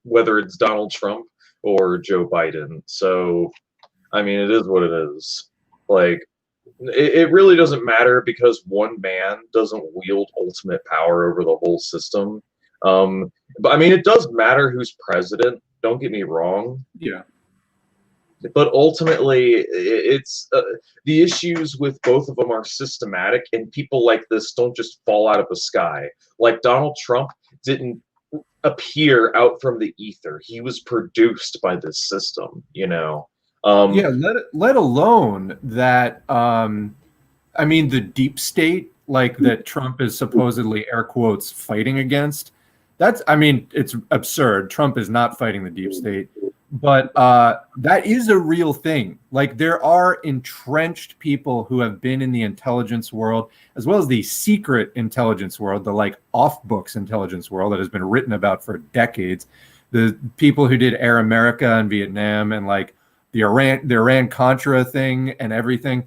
Speaker 1: whether it's Donald Trump or Joe Biden. So, I mean, it is what it is. Like, it really doesn't matter because one man doesn't wield ultimate power over the whole system. But I mean, it does matter who's president. Don't get me wrong.
Speaker 2: Yeah.
Speaker 1: But ultimately, it's the issues with both of them are systematic, and people like this don't just fall out of the sky. Like, Donald Trump didn't appear out from the ether. He was produced by this system, you know.
Speaker 2: Yeah, let alone that, I mean, the deep state, like that Trump is supposedly, air quotes, fighting against. That's, I mean, it's absurd. Trump is not fighting the deep state. But that is a real thing. Like, there are entrenched people who have been in the intelligence world, as well as the secret intelligence world, the like off-books intelligence world that has been written about for decades. The people who did Air America and Vietnam and like the Iran Contra thing and everything.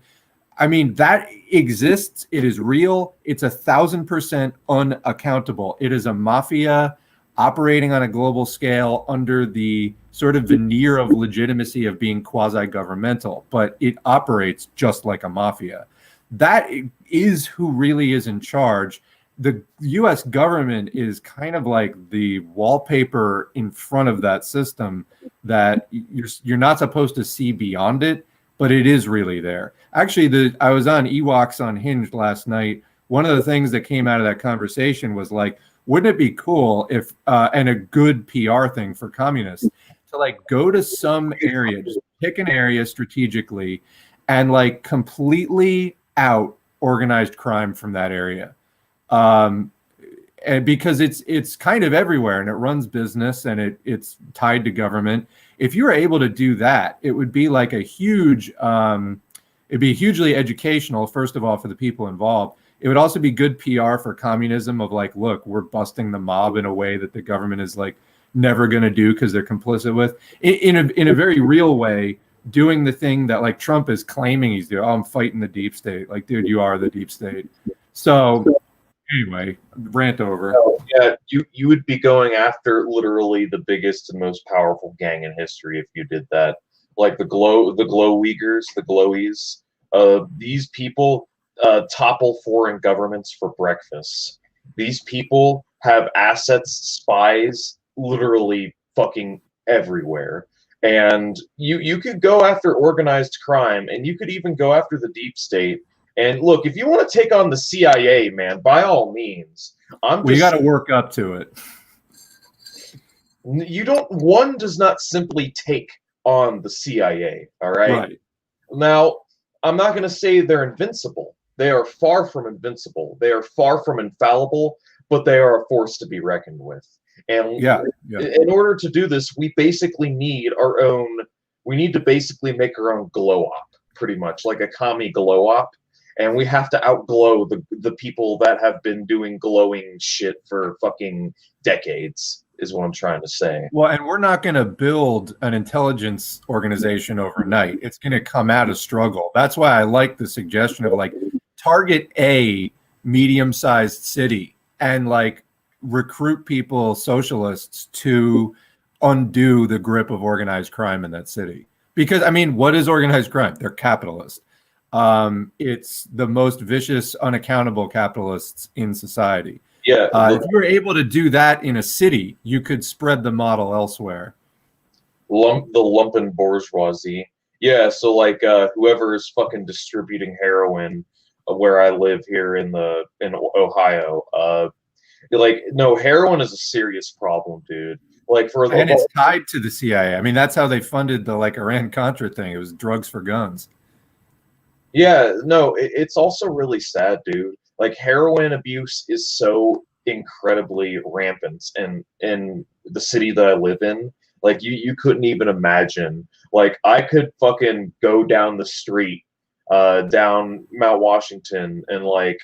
Speaker 2: I mean, that exists. It is real. It's 1,000% unaccountable. It is a mafia operating on a global scale under the sort of veneer of legitimacy of being quasi-governmental, but it operates just like a mafia. That is who really is in charge. The US government is kind of like the wallpaper in front of that system that you're not supposed to see beyond it, but it is really there. Actually, I was on Ewoks Unhinged last night. One of the things that came out of that conversation was like, wouldn't it be cool if, and a good PR thing for communists, to like go to some area, just pick an area strategically and like completely out organized crime from that area. And because it's kind of everywhere and it runs business and it's tied to government. If you were able to do that, it would be like a huge It'd be hugely educational, first of all, for the people involved. It would also be good PR for communism of like, look, we're busting the mob in a way that the government is like never going to do because they're complicit with. In a very real way, doing the thing that like Trump is claiming he's doing. Oh, I'm fighting the deep state. Like, dude, you are the deep state. So anyway, rant over.
Speaker 1: Yeah, you would be going after literally the biggest and most powerful gang in history if you did that. Like the glow Uyghurs, the glowies. These people topple foreign governments for breakfast. These people have assets, spies, literally fucking everywhere. And you could go after organized crime, and you could even go after the deep state. And look, if you want to take on the CIA, man, by all means.
Speaker 2: We got to work up to it.
Speaker 1: One does not simply take on the CIA, all right?
Speaker 2: Right.
Speaker 1: Now, I'm not going to say they're invincible. They are far from invincible. They are far from infallible, but they are a force to be reckoned with. And in order to do this, we basically need we need to basically make our own glow op, pretty much, like a commie glow op. And we have to outglow the people that have been doing glowing shit for fucking decades, is what I'm trying to say.
Speaker 2: Well, and we're not going to build an intelligence organization overnight. It's going to come out of struggle. That's why I like the suggestion of like target a medium-sized city and like recruit people, socialists, to undo the grip of organized crime in that city. Because, I mean, what is organized crime? They're capitalists. It's the most vicious, unaccountable capitalists in society.
Speaker 1: Yeah.
Speaker 2: If you were able to do that in a city, you could spread the model elsewhere.
Speaker 1: The lumpen bourgeoisie. Yeah, so like whoever is fucking distributing heroin where I live here in Ohio, like, no, heroin is a serious problem, dude. Like
Speaker 2: and it's tied to the CIA. I mean, that's how they funded the like Iran-Contra thing. It was drugs for guns.
Speaker 1: Yeah, no, it's also really sad, dude. Like, heroin abuse is so incredibly rampant in the city that I live in. Like, you couldn't even imagine. Like, I could fucking go down the street, down Mount Washington, and like,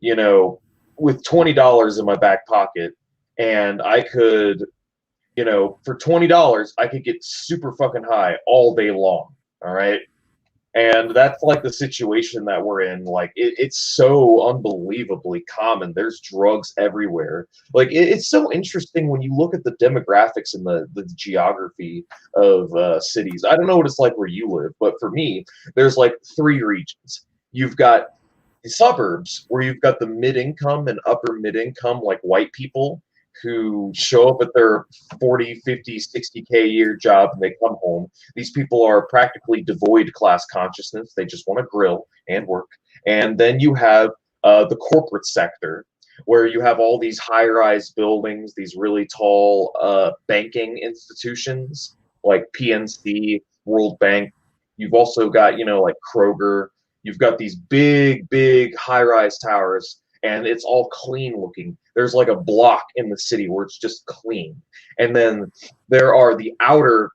Speaker 1: you know, with $20 in my back pocket, and I could, you know, for $20, I could get super fucking high all day long. All right. And that's like the situation that we're in. Like, it's so unbelievably common. There's drugs everywhere. Like, it's so interesting when you look at the demographics and the geography of cities. I don't know what it's like where you live, but for me, there's like 3 regions. You've got the suburbs, where you've got the mid-income and upper mid-income, like white people, who show up at their 40, 50, 60K a year job and they come home. These people are practically devoid class consciousness. They just want to grill and work. And then you have the corporate sector, where you have all these high-rise buildings, these really tall banking institutions like PNC, World Bank. You've also got, you know, like Kroger. You've got these big, big high-rise towers, and it's all clean looking. There's like a block in the city where it's just clean. And then there are the outer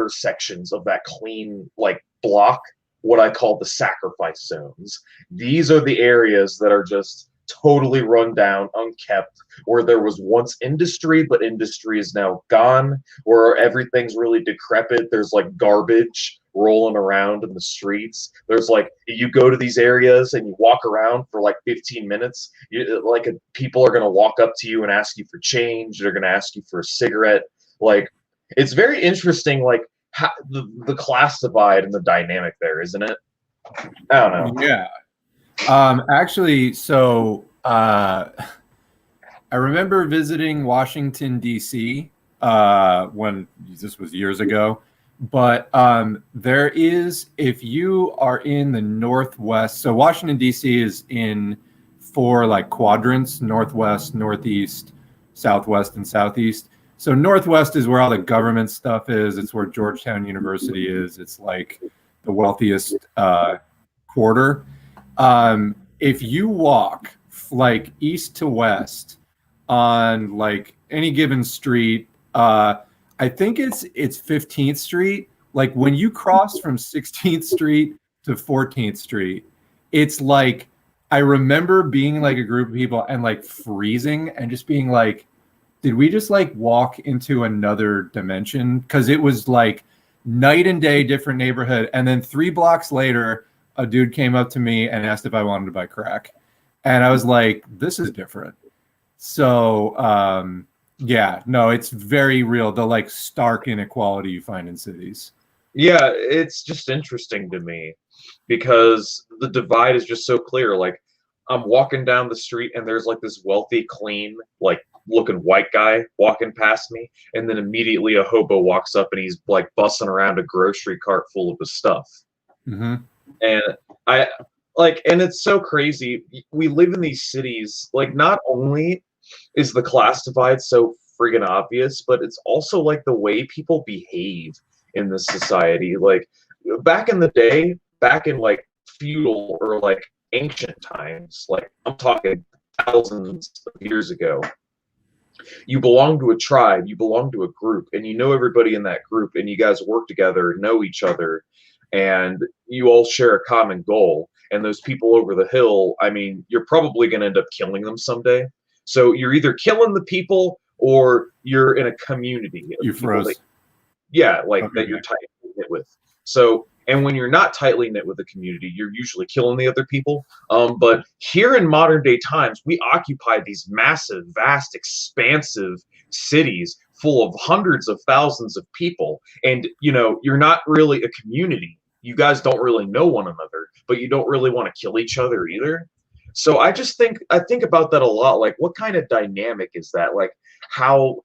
Speaker 1: sections of that clean like block, what I call the sacrifice zones. These are the areas that are just totally run down, unkept, where there was once industry, but industry is now gone, where everything's really decrepit. There's like garbage rolling around in the streets. There's like, you go to these areas and you walk around for like 15 minutes, people are going to walk up to you and ask you for change. They're going to ask you for a cigarette. Like, it's very interesting, like how, the class divide and the dynamic there, isn't it? I don't know.
Speaker 2: Yeah. Actually, so I remember visiting Washington, D.C. When this was years ago. But there is, if you are in the Northwest, so Washington, D.C. is in 4 like quadrants: Northwest, Northeast, Southwest, and Southeast. So Northwest is where all the government stuff is. It's where Georgetown University is. It's like the wealthiest quarter. If you walk like east to west on like any given street, I think it's 15th Street. Like when you cross from 16th Street to 14th Street, it's like, I remember being like a group of people and like freezing and just being like, did we just like walk into another dimension? Because it was like night and day, different neighborhood. And then 3 blocks later, a dude came up to me and asked if I wanted to buy crack. And I was like, this is different. So, yeah, no, it's very real. The like stark inequality you find in cities.
Speaker 1: Yeah, it's just interesting to me because the divide is just so clear. Like, I'm walking down the street and there's like this wealthy, clean, like looking white guy walking past me, and then immediately a hobo walks up and he's like bussing around a grocery cart full of his stuff.
Speaker 2: Mm-hmm.
Speaker 1: And I like, and it's so crazy. We live in these cities, like, not only is the class divide so friggin' obvious, but it's also like the way people behave in this society. Like, back in the day, back in like feudal or like ancient times, like I'm talking thousands of years ago, you belong to a tribe, you belong to a group, and you know everybody in that group, and you guys work together, know each other, and you all share a common goal. And those people over the hill, I mean, you're probably going to end up killing them someday. So you're either killing the people or you're in a community.
Speaker 2: You froze.
Speaker 1: That, yeah, like okay. That you're tightly knit with. So, and when you're not tightly knit with a community, you're usually killing the other people. But here in modern day times, we occupy these massive, vast, expansive cities full of hundreds of thousands of people. And, you know, you're not really a community. You guys don't really know one another, but you don't really want to kill each other either. So I think about that a lot. Like, what kind of dynamic is that? Like, how,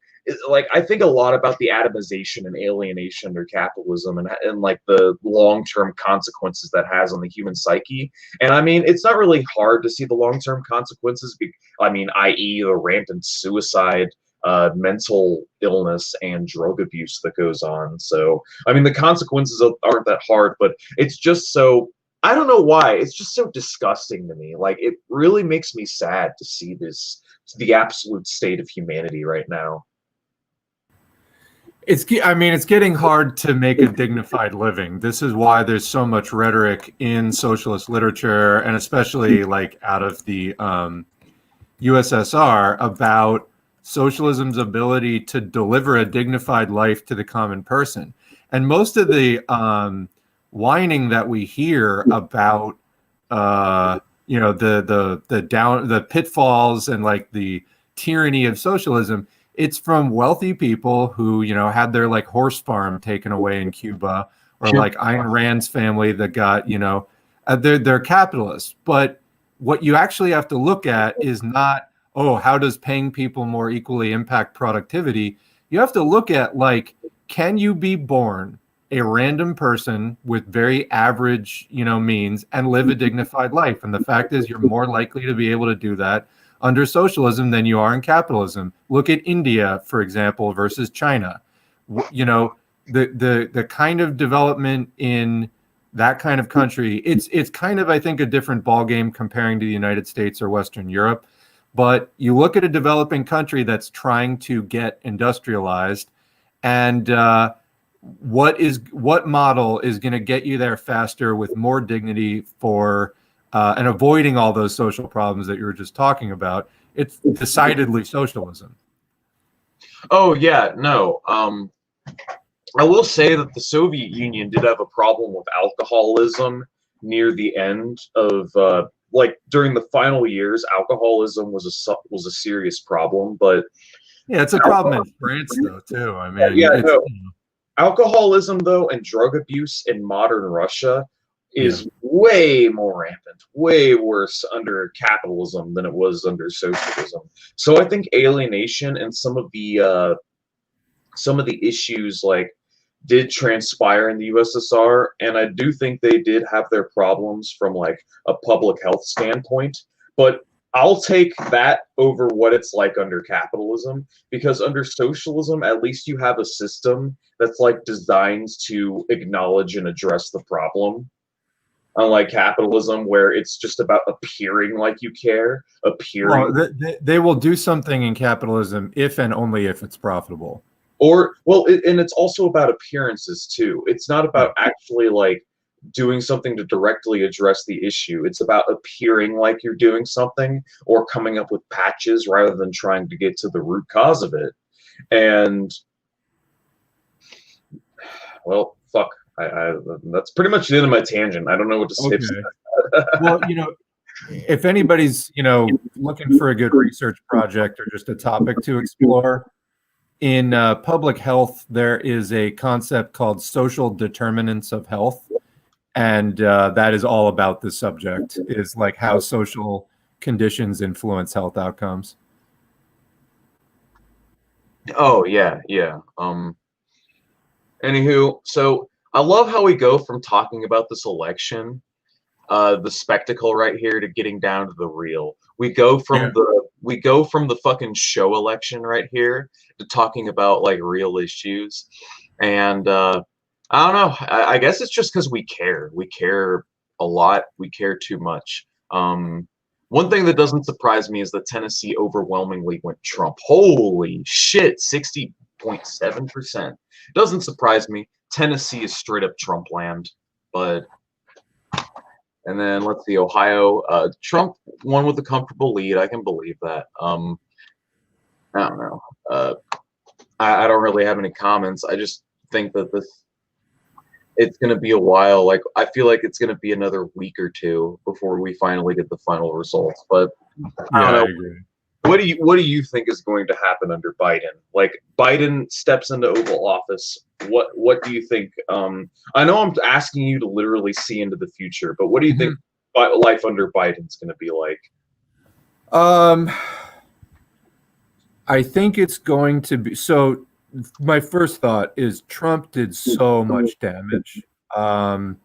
Speaker 1: like, I think a lot about the atomization and alienation under capitalism and like the long-term consequences that has on the human psyche. And I mean, it's not really hard to see the long-term consequences. I mean, i.e. the rampant suicide, mental illness, and drug abuse that goes on. So, I mean, the consequences aren't that hard, but it's just so, I don't know why, it's just so disgusting to me. Like, it really makes me sad to see this, the absolute state of humanity right now.
Speaker 2: I mean, it's getting hard to make a dignified living. This is why there's so much rhetoric in socialist literature, and especially like out of the USSR, about socialism's ability to deliver a dignified life to the common person. And most of the whining that we hear about, you know, the pitfalls and like the tyranny of socialism, it's from wealthy people who, you know, had their like horse farm taken away in Cuba, or like Ayn Rand's family that got, you know, they're capitalists. But what you actually have to look at is not, oh, how does paying people more equally impact productivity? You have to look at, like, can you be born a random person with very average, you know, means and live a dignified life? And the fact is, you're more likely to be able to do that under socialism than you are in capitalism. Look at India, for example, versus China. You know, the kind of development in that kind of country, it's kind of, I think, a different ballgame comparing to the United States or Western Europe. But you look at a developing country that's trying to get industrialized, and what model is going to get you there faster with more dignity for and avoiding all those social problems that you were just talking about? It's decidedly socialism.
Speaker 1: Oh yeah, no. I will say that the Soviet Union did have a problem with alcoholism near the end of like during the final years. Alcoholism was a serious problem, but
Speaker 2: yeah, it's a problem in France though too. I mean,
Speaker 1: yeah, no. Alcoholism though and drug abuse in modern Russia is way more rampant, way worse under capitalism than it was under socialism. So I think alienation and some of the issues like did transpire in the USSR, and I do think they did have their problems from like a public health standpoint, but I'll take that over what it's like under capitalism, because under socialism, at least you have a system that's like designed to acknowledge and address the problem. Unlike capitalism, where it's just about appearing like you care, appearing.
Speaker 2: Well, they will do something in capitalism if and only if it's profitable.
Speaker 1: Or, well, and it's also about appearances too. It's not about actually like doing something to directly address the issue. It's about appearing like you're doing something or coming up with patches rather than trying to get to the root cause of it. And well, fuck. I that's pretty much the end of my tangent. I don't know what to say.
Speaker 2: Okay. Well, if anybody's, looking for a good research project or just a topic to explore, in public health, there is a concept called social determinants of health. And that is all about this subject, is like how social conditions influence health outcomes.
Speaker 1: Oh, yeah. Anywho, so I love how we go from talking about this election, the spectacle right here, to getting down to the real. We go from the fucking show election right here to talking about like real issues. And I don't know. I guess it's just because we care. We care a lot. We care too much. One thing that doesn't surprise me is that Tennessee overwhelmingly went Trump. Holy shit, 60.7%. Doesn't surprise me. Tennessee is straight up Trump land. But, and then let's see, Ohio. Trump won with a comfortable lead. I can believe that. I don't know. I don't really have any comments. I just think that it's going to be a while. Like, I feel like it's going to be another week or two before we finally get the final results. But I don't know.
Speaker 2: I agree.
Speaker 1: What do you think is going to happen under Biden? Like, Biden steps into Oval Office. What do you think? I know I'm asking you to literally see into the future, but what do you think life under Biden's going to be like?
Speaker 2: I think it's going to be so. My first thought is Trump did so much damage. Biden,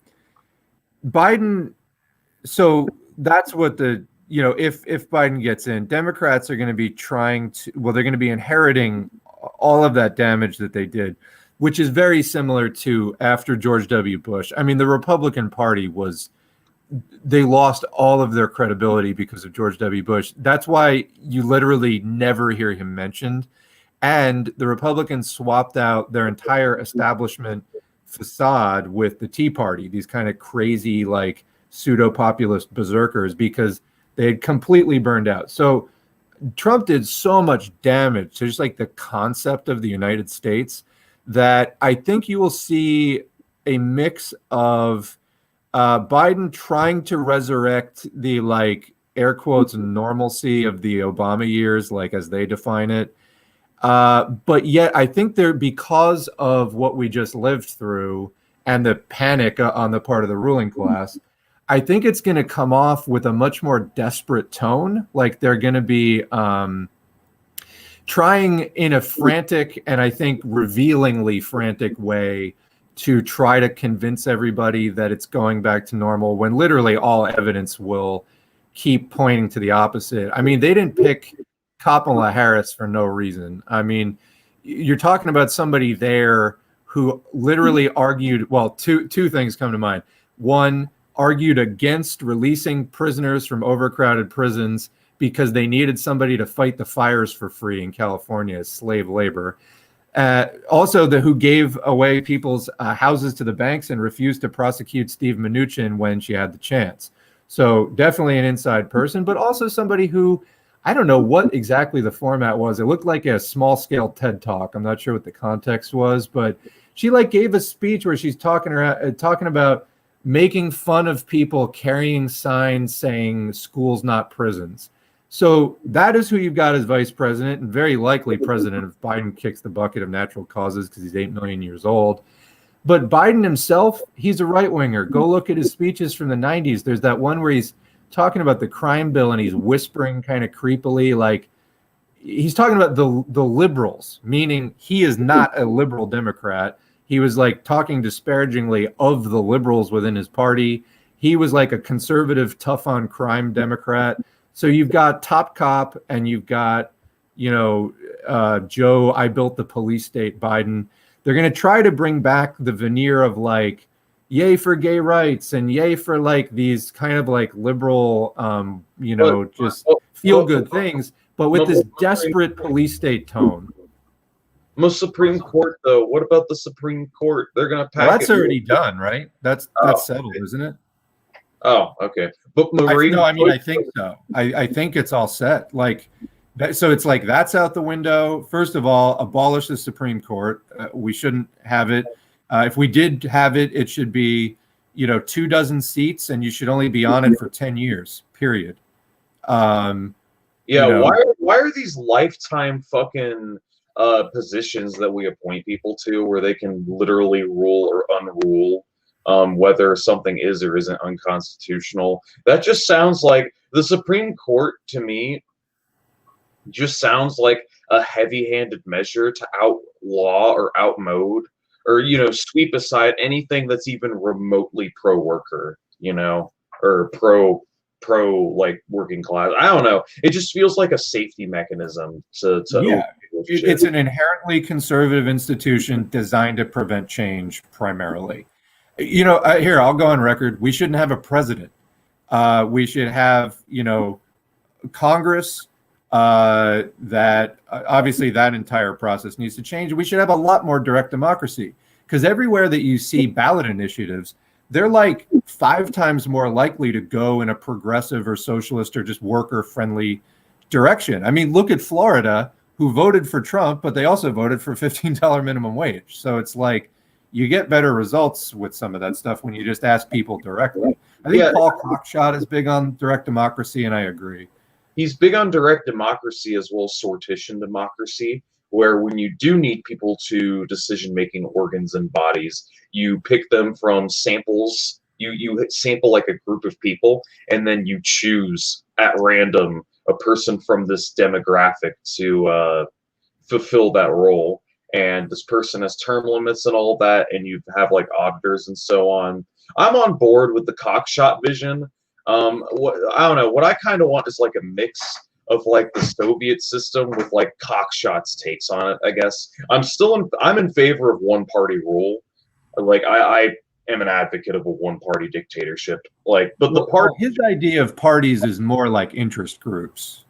Speaker 2: so that's what if Biden gets in, Democrats are going to be they're going to be inheriting all of that damage that they did, which is very similar to after George W. Bush. I mean, the Republican Party they lost all of their credibility because of George W. Bush. That's why you literally never hear him mentioned. And the Republicans swapped out their entire establishment facade with the Tea Party, these kind of crazy, like, pseudo-populist berserkers, because they had completely burned out. So Trump did so much damage to just like the concept of the United States that I think you will see a mix of Biden trying to resurrect the, like, air quotes, normalcy of the Obama years, like as they define it. But yet I think because of what we just lived through and the panic on the part of the ruling class, I think it's going to come off with a much more desperate tone. Like, they're going to be trying in a frantic, and I think revealingly frantic way, to try to convince everybody that it's going back to normal, when literally all evidence will keep pointing to the opposite. I mean, they didn't pick Kamala Harris for no reason. I mean, you're talking about somebody there who literally argued, well, two things come to mind. One, argued against releasing prisoners from overcrowded prisons because they needed somebody to fight the fires for free in California as slave labor. Also, who gave away people's houses to the banks and refused to prosecute Steve Mnuchin when she had the chance. So definitely an inside person, but also somebody who, I don't know what exactly the format was. It looked like a small-scale TED Talk. I'm not sure what the context was, but she gave a speech where she's talking about making fun of people carrying signs saying schools, not prisons. So that is who you've got as vice president, and very likely president if Biden kicks the bucket of natural causes because he's 8 million years old. But Biden himself, he's a right-winger. Go look at his speeches from the 90s. There's that one where he's talking about the crime bill and he's whispering kind of creepily, like he's talking about the liberals, meaning he is not a liberal Democrat. He was like talking disparagingly of the liberals within his party. He was like a conservative, tough on crime Democrat. So you've got Top Cop and you've got, Joe, I built the police state Biden. They're going to try to bring back the veneer of like, yay for gay rights and yay for like these kind of like liberal, just feel good things, but with this desperate police state tone.
Speaker 1: Most Supreme Court, though. What about the Supreme Court? They're going to pack.
Speaker 2: Well, that's already done, right? That's settled, isn't it?
Speaker 1: Oh, okay. But
Speaker 2: I think so. I think it's all set. Like, so it's like that's out the window. First of all, abolish the Supreme Court. We shouldn't have it. If we did have it, it should be, 24 seats, and you should only be on it for 10 years. Period.
Speaker 1: Why are these lifetime fucking positions that we appoint people to, where they can literally rule or unrule whether something is or isn't unconstitutional? That just sounds like the Supreme Court to me. Just sounds like a heavy-handed measure to outlaw or outmode or sweep aside anything that's even remotely pro-worker, or pro like working class. I don't know. It just feels like a safety mechanism to
Speaker 2: it's an inherently conservative institution designed to prevent change primarily. Here, I'll go on record. We shouldn't have a president. We should have, Congress. That obviously that entire process needs to change. We should have a lot more direct democracy, because everywhere that you see ballot initiatives, they're like 5 times more likely to go in a progressive or socialist or just worker friendly direction. I mean, look at Florida, who voted for Trump, but they also voted for $15 minimum wage. So it's like you get better results with some of that stuff when you just ask people directly. I think Paul Cockshott is big on direct democracy, and I agree.
Speaker 1: He's big on direct democracy as well as sortition democracy, where when you do need people to decision-making organs and bodies, you pick them from samples. You sample like a group of people, and then you choose at random a person from this demographic to fulfill that role. And this person has term limits and all that, and you have like auditors and so on. I'm on board with the Cockshott vision. I don't know. What I kind of want is like a mix of like the Soviet system with like Cockshott's takes on it, I guess. I'm in favor of one party rule. Like I am an advocate of a one party dictatorship. Like, but
Speaker 2: his idea of parties is more like interest groups.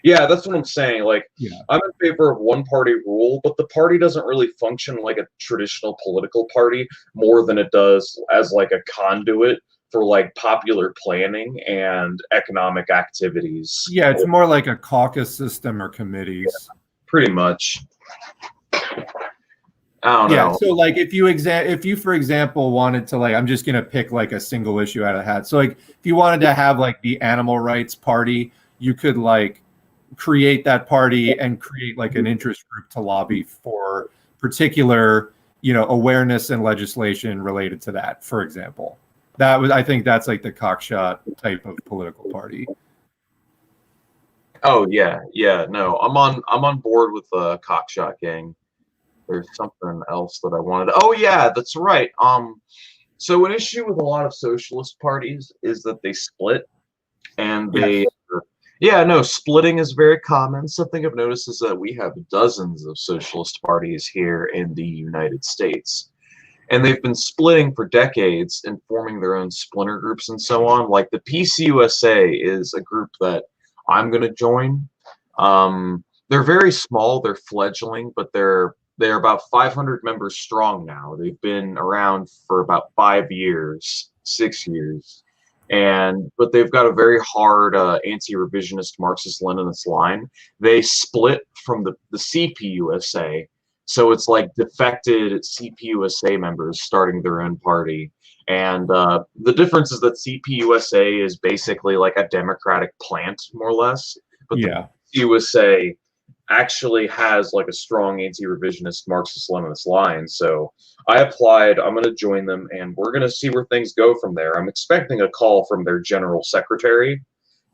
Speaker 1: Yeah, that's what I'm saying. Like, I'm in favor of one party rule, but the party doesn't really function like a traditional political party more than it does as like a conduit for like popular planning and economic activities.
Speaker 2: Yeah, it's more like a caucus system or committees.
Speaker 1: Yeah, pretty much. I don't know.
Speaker 2: So like if you for example wanted to, like, I'm just gonna pick like a single issue out of the hat. So like if you wanted to have like the animal rights party, you could like create that party and create like an interest group to lobby for particular, awareness and legislation related to that, for example. I think that's like the Cockshott type of political party.
Speaker 1: Oh yeah, no, I'm on board with the Cockshott gang. There's something else that I wanted. Oh yeah, that's right. So an issue with a lot of socialist parties is that they split, and splitting is very common. Something I've noticed is that we have dozens of socialist parties here in the United States. And they've been splitting for decades and forming their own splinter groups and so on. Like the PCUSA is a group that I'm going to join. They're very small. They're fledgling, but they're about 500 members strong now. They've been around for about 6 years. But they've got a very hard anti-revisionist Marxist-Leninist line. They split from the CPUSA. So it's like defected CPUSA members starting their own party. And the difference is that CPUSA is basically like a democratic plant, more or less. But the USA actually has like a strong anti-revisionist Marxist-Leninist line. So I applied. I'm going to join them, and we're going to see where things go from there. I'm expecting a call from their general secretary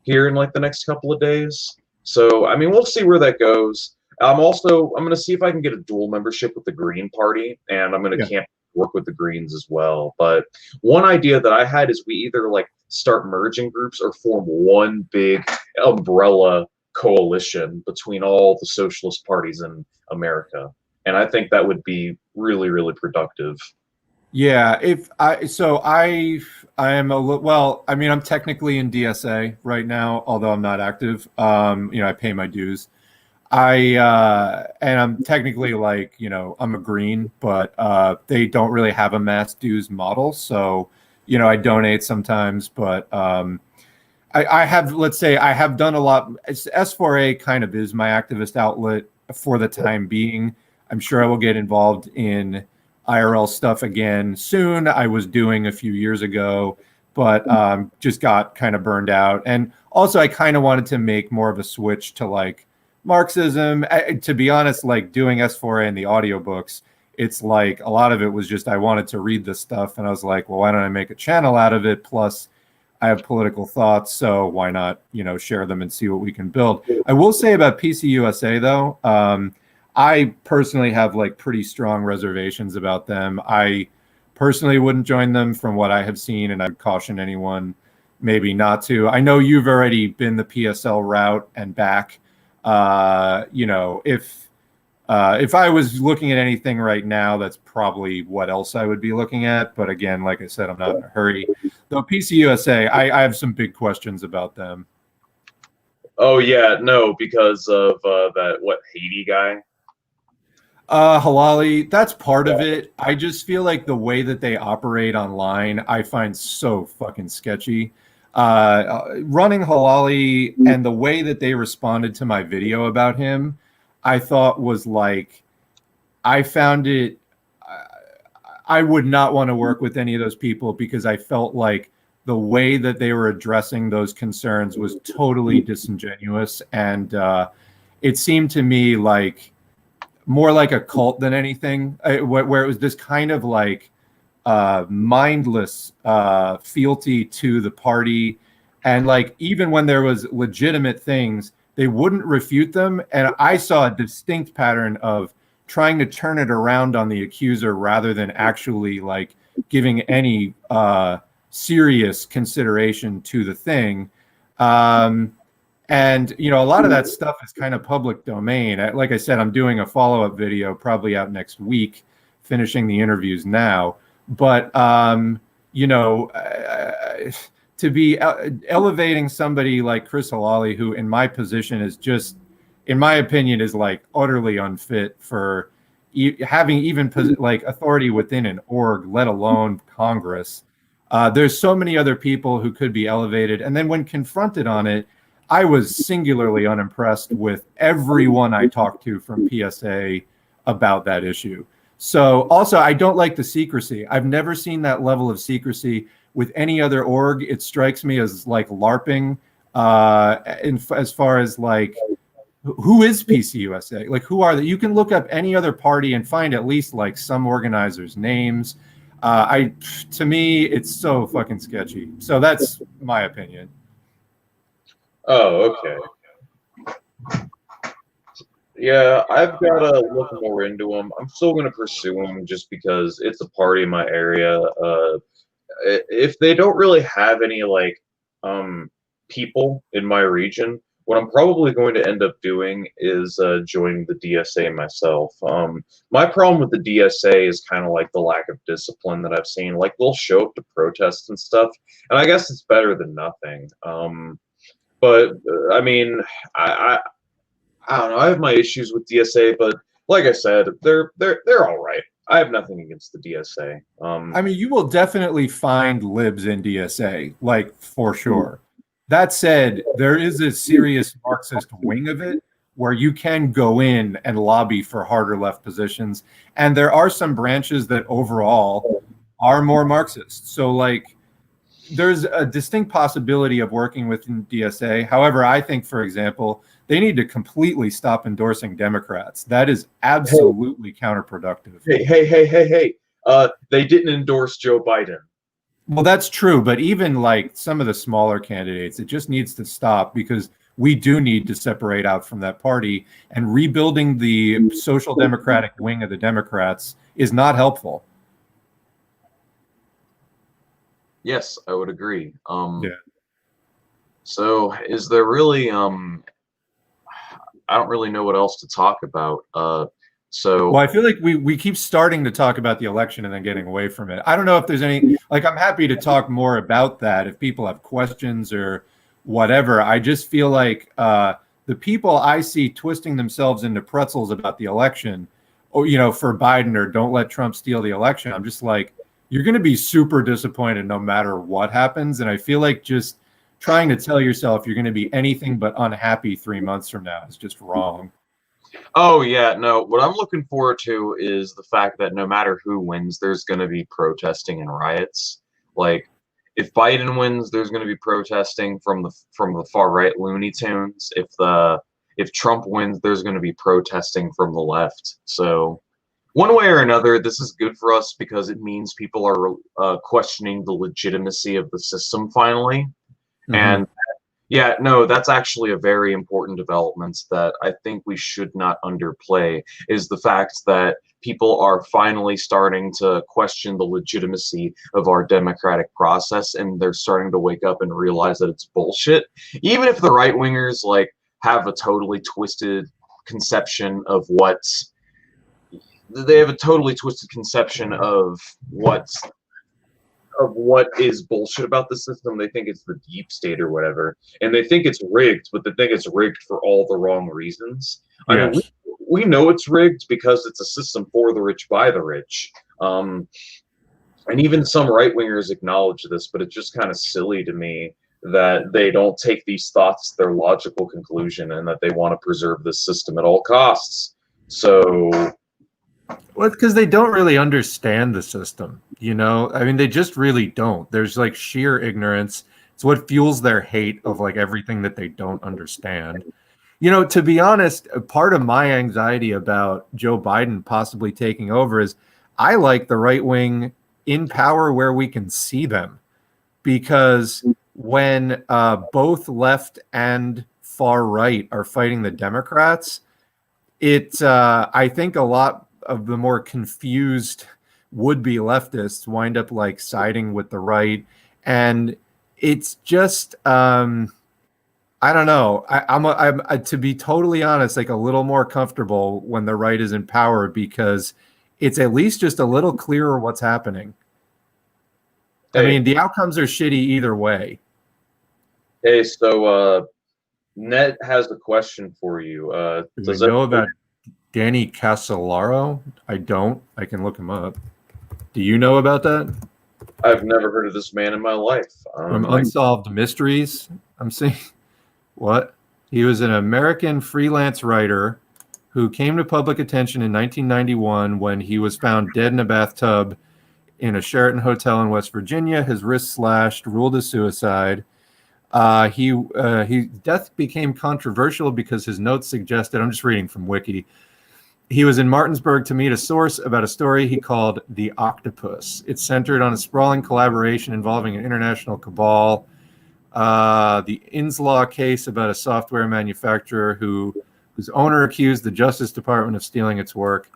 Speaker 1: here in like the next couple of days. So, I mean, we'll see where that goes. I'm going to see if I can get a dual membership with the Green Party, and I'm going to work with the Greens as well. But one idea that I had is we either like start merging groups or form one big umbrella coalition between all the socialist parties in America. And I think that would be really, really productive.
Speaker 2: Yeah, I am I'm technically in DSA right now, although I'm not active. I pay my dues. and I'm technically like, I'm a green, but they don't really have a mass dues model. So, I donate sometimes, but I have, let's say I have done a lot. S4A kind of is my activist outlet for the time being. I'm sure I will get involved in IRL stuff again soon. I was doing a few years ago, but just got kind of burned out. And also I kind of wanted to make more of a switch to like Marxism. To be honest, like doing S4A and the audiobooks, it's like a lot of it was just I wanted to read this stuff, and I was like, well, why don't I make a channel out of it? Plus, I have political thoughts, so why not, share them and see what we can build. I will say about PCUSA though, I personally have like pretty strong reservations about them. I personally wouldn't join them from what I have seen, and I'd caution anyone maybe not to. I know you've already been the PSL route and back. If I was looking at anything right now, that's probably what else I would be looking at. But again, like I said, I'm not in a hurry. Though PCUSA, I have some big questions about them.
Speaker 1: Oh yeah, no, because of that Haiti guy.
Speaker 2: Halali, that's part of it. I just feel like the way that they operate online, I find so fucking sketchy. Running Halali and the way that they responded to my video about him, I thought was like, I found it, I would not want to work with any of those people because I felt like the way that they were addressing those concerns was totally disingenuous. And it seemed to me like more like a cult than anything, where it was this kind of like mindless fealty to the party. And like, even when there was legitimate things, they wouldn't refute them. And I saw a distinct pattern of trying to turn it around on the accuser rather than actually like giving any serious consideration to the thing. And, a lot of that stuff is kind of public domain. Like I said, I'm doing a follow-up video probably out next week, finishing the interviews now. But, to be elevating somebody like Chris Halali, who in my position is just, in my opinion, is like utterly unfit for having even like authority within an org, let alone Congress. There's so many other people who could be elevated. And then when confronted on it, I was singularly unimpressed with everyone I talked to from PSA about that issue. So also, I don't like the secrecy. I've never seen that level of secrecy with any other org. It strikes me as like LARPing as far as like, who is PCUSA? Like, who are they? You can look up any other party and find at least like some organizers' names. To me, it's so fucking sketchy. So that's my opinion.
Speaker 1: Oh, okay. Yeah, I've got to look more into them. I'm still going to pursue them just because it's a party in my area. If they don't really have any like people in my region, what I'm probably going to end up doing is joining the DSA myself. My problem with the DSA is kind of like the lack of discipline that I've seen. Like, they'll show up to protests and stuff, and I guess it's better than nothing. But I mean, I don't know. I have my issues with DSA, but like I said, they're all right. I have nothing against the DSA.
Speaker 2: I mean, you will definitely find libs in DSA, like, for sure. That said, there is a serious Marxist wing of it where you can go in and lobby for harder left positions. And there are some branches that overall are more Marxist. So, like, there's a distinct possibility of working within DSA. However, I think, for example, they need to completely stop endorsing Democrats. That is absolutely counterproductive.
Speaker 1: Hey. They didn't endorse Joe Biden.
Speaker 2: Well, that's true. But even like some of the smaller candidates, it just needs to stop because we do need to separate out from that party, and rebuilding the social democratic wing of the Democrats is not helpful.
Speaker 1: Yes, I would agree.
Speaker 2: Yeah.
Speaker 1: So is there really I don't really know what else to talk about. Well,
Speaker 2: I feel like we keep starting to talk about the election and then getting away from it. I don't know if there's any, like, I'm happy to talk more about that if people have questions or whatever. I just feel like the people I see twisting themselves into pretzels about the election, or, you know, for Biden or don't let Trump steal the election, I'm just like, you're going to be super disappointed no matter what happens. And I feel like just trying to tell yourself you're going to be anything but unhappy 3 months from now is just wrong.
Speaker 1: Oh yeah, no, what I'm looking forward to is the fact that no matter who wins, there's going to be protesting and riots. Like, if Biden wins, there's going to be protesting from the far right Looney Tunes. If Trump wins, there's going to be protesting from the left. So one way or another, this is good for us because it means people are questioning the legitimacy of the system finally. Mm-hmm. And yeah, no, that's actually a very important development that I think we should not underplay, is the fact that people are finally starting to question the legitimacy of our democratic process, and they're starting to wake up and realize that it's bullshit. Even if the right-wingers like have a totally twisted conception of what is bullshit about the system. They think it's the deep state or whatever, and they think it's rigged, but they think it's rigged for all the wrong reasons. Yes. I mean, we know it's rigged because it's a system for the rich by the rich, and even some right-wingers acknowledge this, but it's just kind of silly to me that they don't take these thoughts to their logical conclusion and that they want to preserve this system at all costs. So...
Speaker 2: Well, it's because they don't really understand the system, you know? I mean, they just really don't. There's like sheer ignorance. It's what fuels their hate of like everything that they don't understand. You know, to be honest, part of my anxiety about Joe Biden possibly taking over is I like the right wing in power where we can see them. Because when both left and far right are fighting the Democrats, I think a lot of the more confused would-be leftists wind up like siding with the right, and it's just I don't know. I'm to be totally honest, like a little more comfortable when the right is in power because it's at least just a little clearer what's happening. Hey. I mean, the outcomes are shitty either way.
Speaker 1: Hey, so Ned has a question for you.
Speaker 2: Does you know about Danny Casolaro? I don't. I can look him up. Do you know about that?
Speaker 1: I've never heard of this man in my life.
Speaker 2: From Unsolved Mysteries, I'm seeing. What? He was an American freelance writer who came to public attention in 1991 when he was found dead in a bathtub in a Sheraton hotel in West Virginia. His wrist slashed, ruled as suicide. His death became controversial because his notes suggested, I'm just reading from Wiki, he was in Martinsburg to meet a source about a story he called The Octopus. It centered on a sprawling collaboration involving an international cabal, the Inslaw case about a software manufacturer whose owner accused the Justice Department of stealing its work.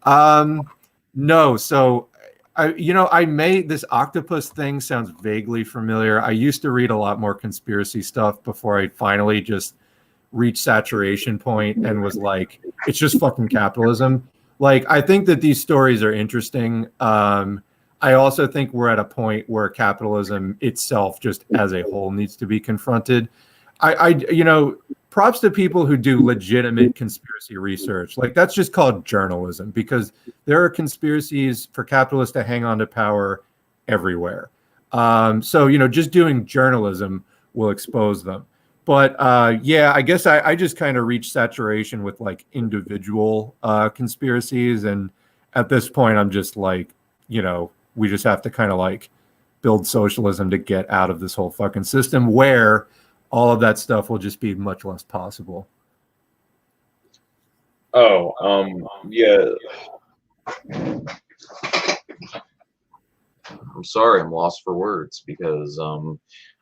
Speaker 2: No, so this octopus thing sounds vaguely familiar. I used to read a lot more conspiracy stuff before I finally just reached saturation point and was like, it's just fucking capitalism. Like, I think that these stories are interesting. I also think we're at a point where capitalism itself just as a whole needs to be confronted. Props to people who do legitimate conspiracy research. Like, that's just called journalism because there are conspiracies for capitalists to hang on to power everywhere. So, just doing journalism will expose them. But I guess I just kind of reached saturation with like individual conspiracies. And at this point, I'm just like, we just have to kind of like build socialism to get out of this whole fucking system where all of that stuff will just be much less possible.
Speaker 1: Yeah. I'm sorry, I'm lost for words because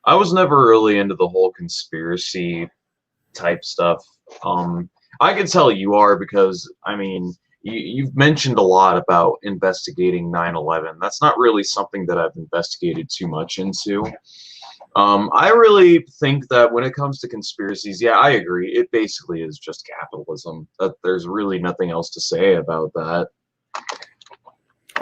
Speaker 1: I was never really into the whole conspiracy type stuff. I can tell you are because, I mean, you've mentioned a lot about investigating 9/11. That's not really something that I've investigated too much into. I really think that when it comes to conspiracies, yeah, I agree. It basically is just capitalism. That there's really nothing else to say about that.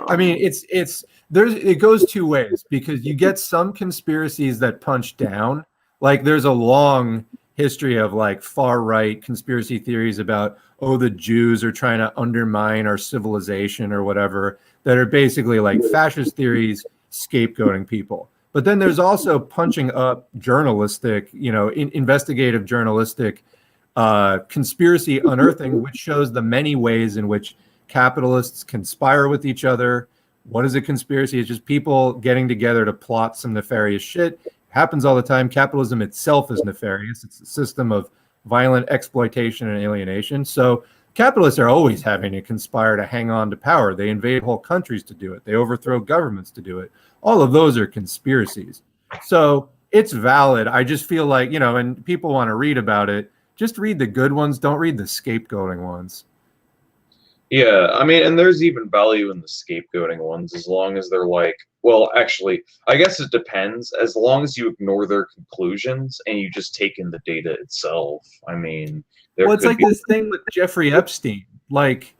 Speaker 2: I mean, it goes two ways because you get some conspiracies that punch down. Like there's a long history of like far right conspiracy theories about, oh, the Jews are trying to undermine our civilization or whatever, that are basically like fascist theories scapegoating people. But then there's also punching up journalistic, investigative journalistic conspiracy unearthing, which shows the many ways in which capitalists conspire with each other. What is a conspiracy? It's just people getting together to plot some nefarious shit. It happens all the time. Capitalism itself is nefarious. It's a system of violent exploitation and alienation. So capitalists are always having to conspire to hang on to power. They invade whole countries to do it. They overthrow governments to do it. All of those are conspiracies. So it's valid. I just feel like, and people want to read about it. Just read the good ones. Don't read the scapegoating ones.
Speaker 1: Yeah, I mean, and there's even value in the scapegoating ones as long as they're like, well, actually, I guess it depends. As long as you ignore their conclusions and you just take in the data itself. I mean,
Speaker 2: it's like this thing with Jeffrey Epstein. Like,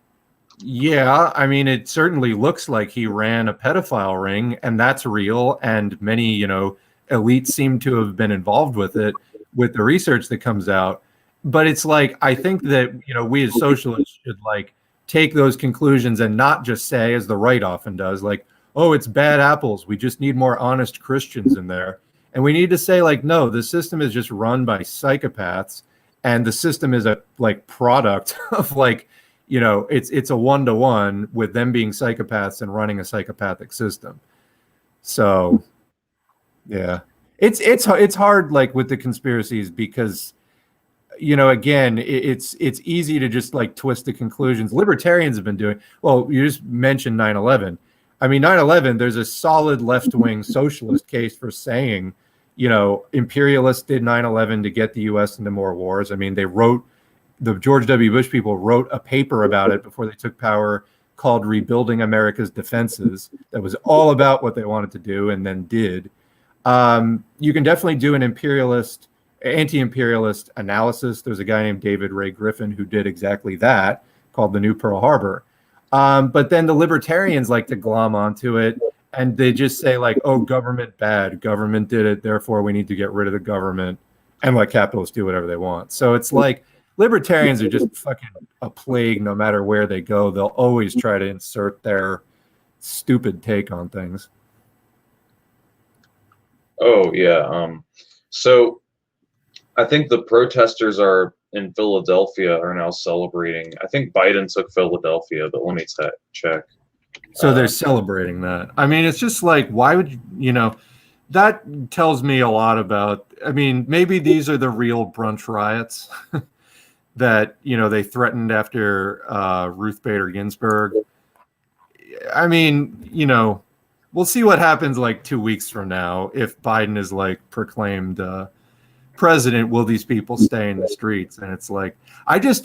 Speaker 2: yeah, I mean, it certainly looks like he ran a pedophile ring, and that's real. And many, elites seem to have been involved with it, with the research that comes out. But it's like, I think that, we as socialists should like take those conclusions and not just say, as the right often does, like, oh, it's bad apples. We just need more honest Christians in there. And we need to say, like, no, the system is just run by psychopaths, and the system is a like product of like, it's a one-to-one with them being psychopaths and running a psychopathic system. So, yeah, it's hard like with the conspiracies because, again, it's easy to just like twist the conclusions. Libertarians have been doing, well, you just mentioned 9/11. I mean, 9/11, there's a solid left-wing socialist case for saying, imperialists did 9/11 to get the U.S. into more wars. I mean, the George W. Bush people wrote a paper about it before they took power called Rebuilding America's Defenses that was all about what they wanted to do and then did. You can definitely do an anti-imperialist analysis. There's a guy named David Ray Griffin who did exactly that, called The New Pearl Harbor. But then the libertarians like to glom onto it, and they just say like, oh, government bad, government did it, therefore we need to get rid of the government, and let capitalists do whatever they want. So it's like libertarians are just fucking a plague no matter where they go. They'll always try to insert their stupid take on things.
Speaker 1: Oh, yeah. So I think the protesters in Philadelphia are now celebrating. I think Biden took Philadelphia, but let me check.
Speaker 2: So they're celebrating that. I mean, it's just like, why would that tells me a lot about, I mean, maybe these are the real brunch riots that, they threatened after Ruth Bader Ginsburg. I mean, we'll see what happens like 2 weeks from now. If Biden is like proclaimed president, will these people stay in the streets? And it's like,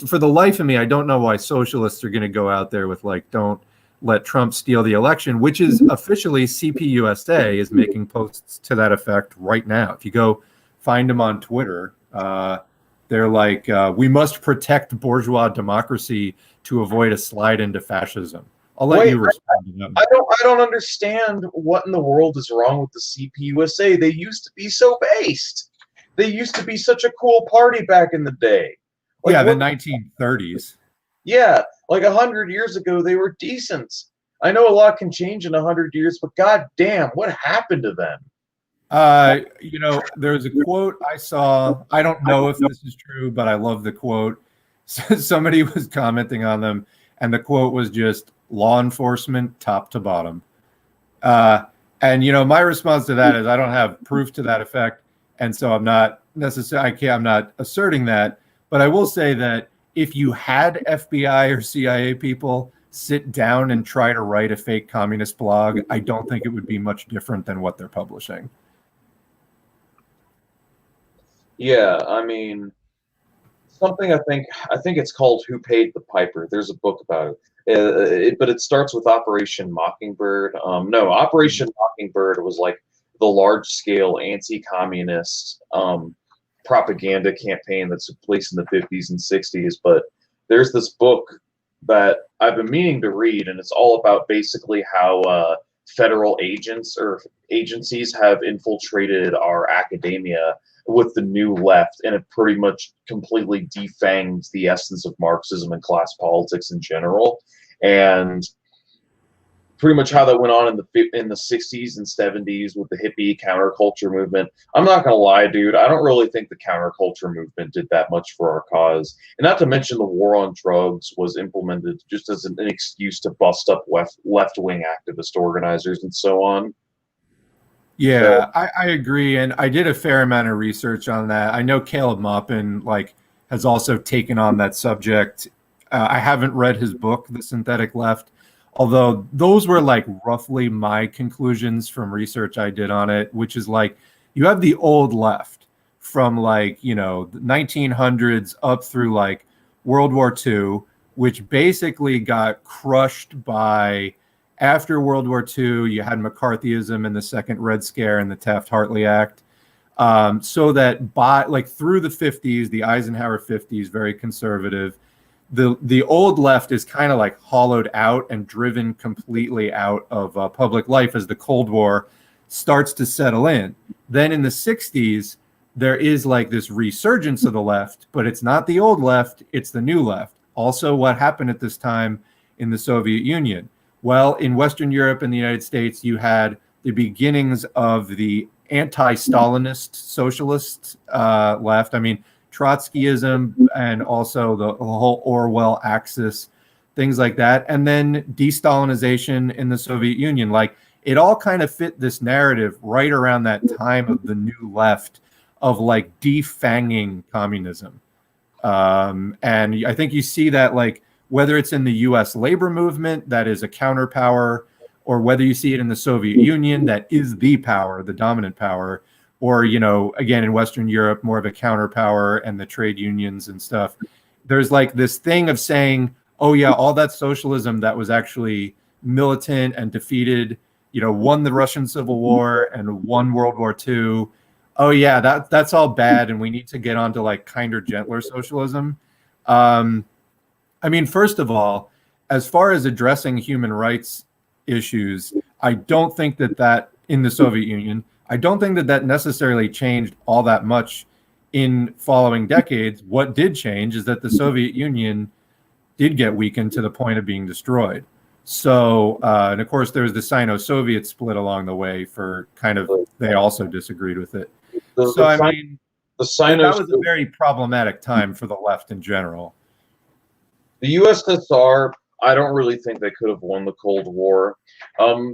Speaker 2: for the life of me, I don't know why socialists are going to go out there with like, don't let Trump steal the election, which is officially CPUSA is making posts to that effect right now. If you go find them on Twitter, they're like, we must protect bourgeois democracy to avoid a slide into fascism. I'll let you respond to that.
Speaker 1: I don't understand what in the world is wrong with the CPUSA. They used to be so based. They used to be such a cool party back in the day.
Speaker 2: Like, yeah, the 1930s.
Speaker 1: Yeah, like 100 years ago, they were decent. I know a lot can change in 100 years, but god damn, what happened to them?
Speaker 2: There's a quote I saw. I don't know if this is true, but I love the quote. Somebody was commenting on them, and the quote was just law enforcement top to bottom. And my response to that is I don't have proof to that effect. And so I'm not necessarily, I'm not asserting that, but I will say that if you had FBI or CIA people sit down and try to write a fake communist blog, I don't think it would be much different than what they're publishing.
Speaker 1: Yeah, I mean, something I think it's called Who Paid the Piper. There's a book about it. But it starts with Operation Mockingbird. Operation Mockingbird was like the large-scale anti-communist propaganda campaign that took place in the 50s and 60s. But there's this book that I've been meaning to read, and it's all about basically how federal agents or agencies have infiltrated our academia with the new left, and it pretty much completely defanged the essence of Marxism and class politics in general. And pretty much how that went on in the 60s and 70s with the hippie counterculture movement. I'm not gonna lie, dude, I don't really think the counterculture movement did that much for our cause. And not to mention the war on drugs was implemented just as an excuse to bust up left-wing activist organizers and so on.
Speaker 2: Yeah, I agree, and I did a fair amount of research on that. I know Caleb Maupin has also taken on that subject. I haven't read his book, The Synthetic Left, although those were roughly my conclusions from research I did on it, which is you have the old left from the 1900s up through World War II, which basically got crushed by, after World War II, you had McCarthyism and the Second Red Scare and the Taft-Hartley Act. So that by through the 50s, the Eisenhower 50s, very conservative, the old left is kind of hollowed out and driven completely out of public life as the Cold War starts to settle in. Then in the 60s, there is this resurgence of the left, but it's not the old left, it's the new left. Also, what happened at this time in the Soviet Union? Well, in Western Europe and the United States, you had the beginnings of the anti-Stalinist socialist left. I mean, Trotskyism and also the whole Orwell axis, things like that. And then de-Stalinization in the Soviet Union. It all kind of fit this narrative right around that time of the new left of defanging communism. And I think you see that whether it's in the US labor movement, that is a counterpower, or whether you see it in the Soviet Union, that is the power, the dominant power, or, again, in Western Europe, more of a counterpower and the trade unions and stuff. There's this thing of saying, oh yeah, all that socialism that was actually militant and defeated, won the Russian Civil War and won World War II. Oh yeah, that's all bad, and we need to get on to kinder, gentler socialism. I mean, first of all, as far as addressing human rights issues, I don't think that in the Soviet Union, I don't think that necessarily changed all that much in following decades. What did change is that the Soviet Union did get weakened to the point of being destroyed. So, and of course, there was the Sino-Soviet split along the way for they also disagreed with it. I mean, that was a very problematic time for the left in general.
Speaker 1: The USSR, I don't really think they could have won the Cold War.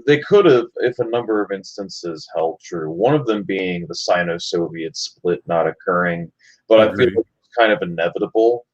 Speaker 1: They could have if a number of instances held true. One of them being the Sino-Soviet split not occurring, but I feel it's kind of inevitable.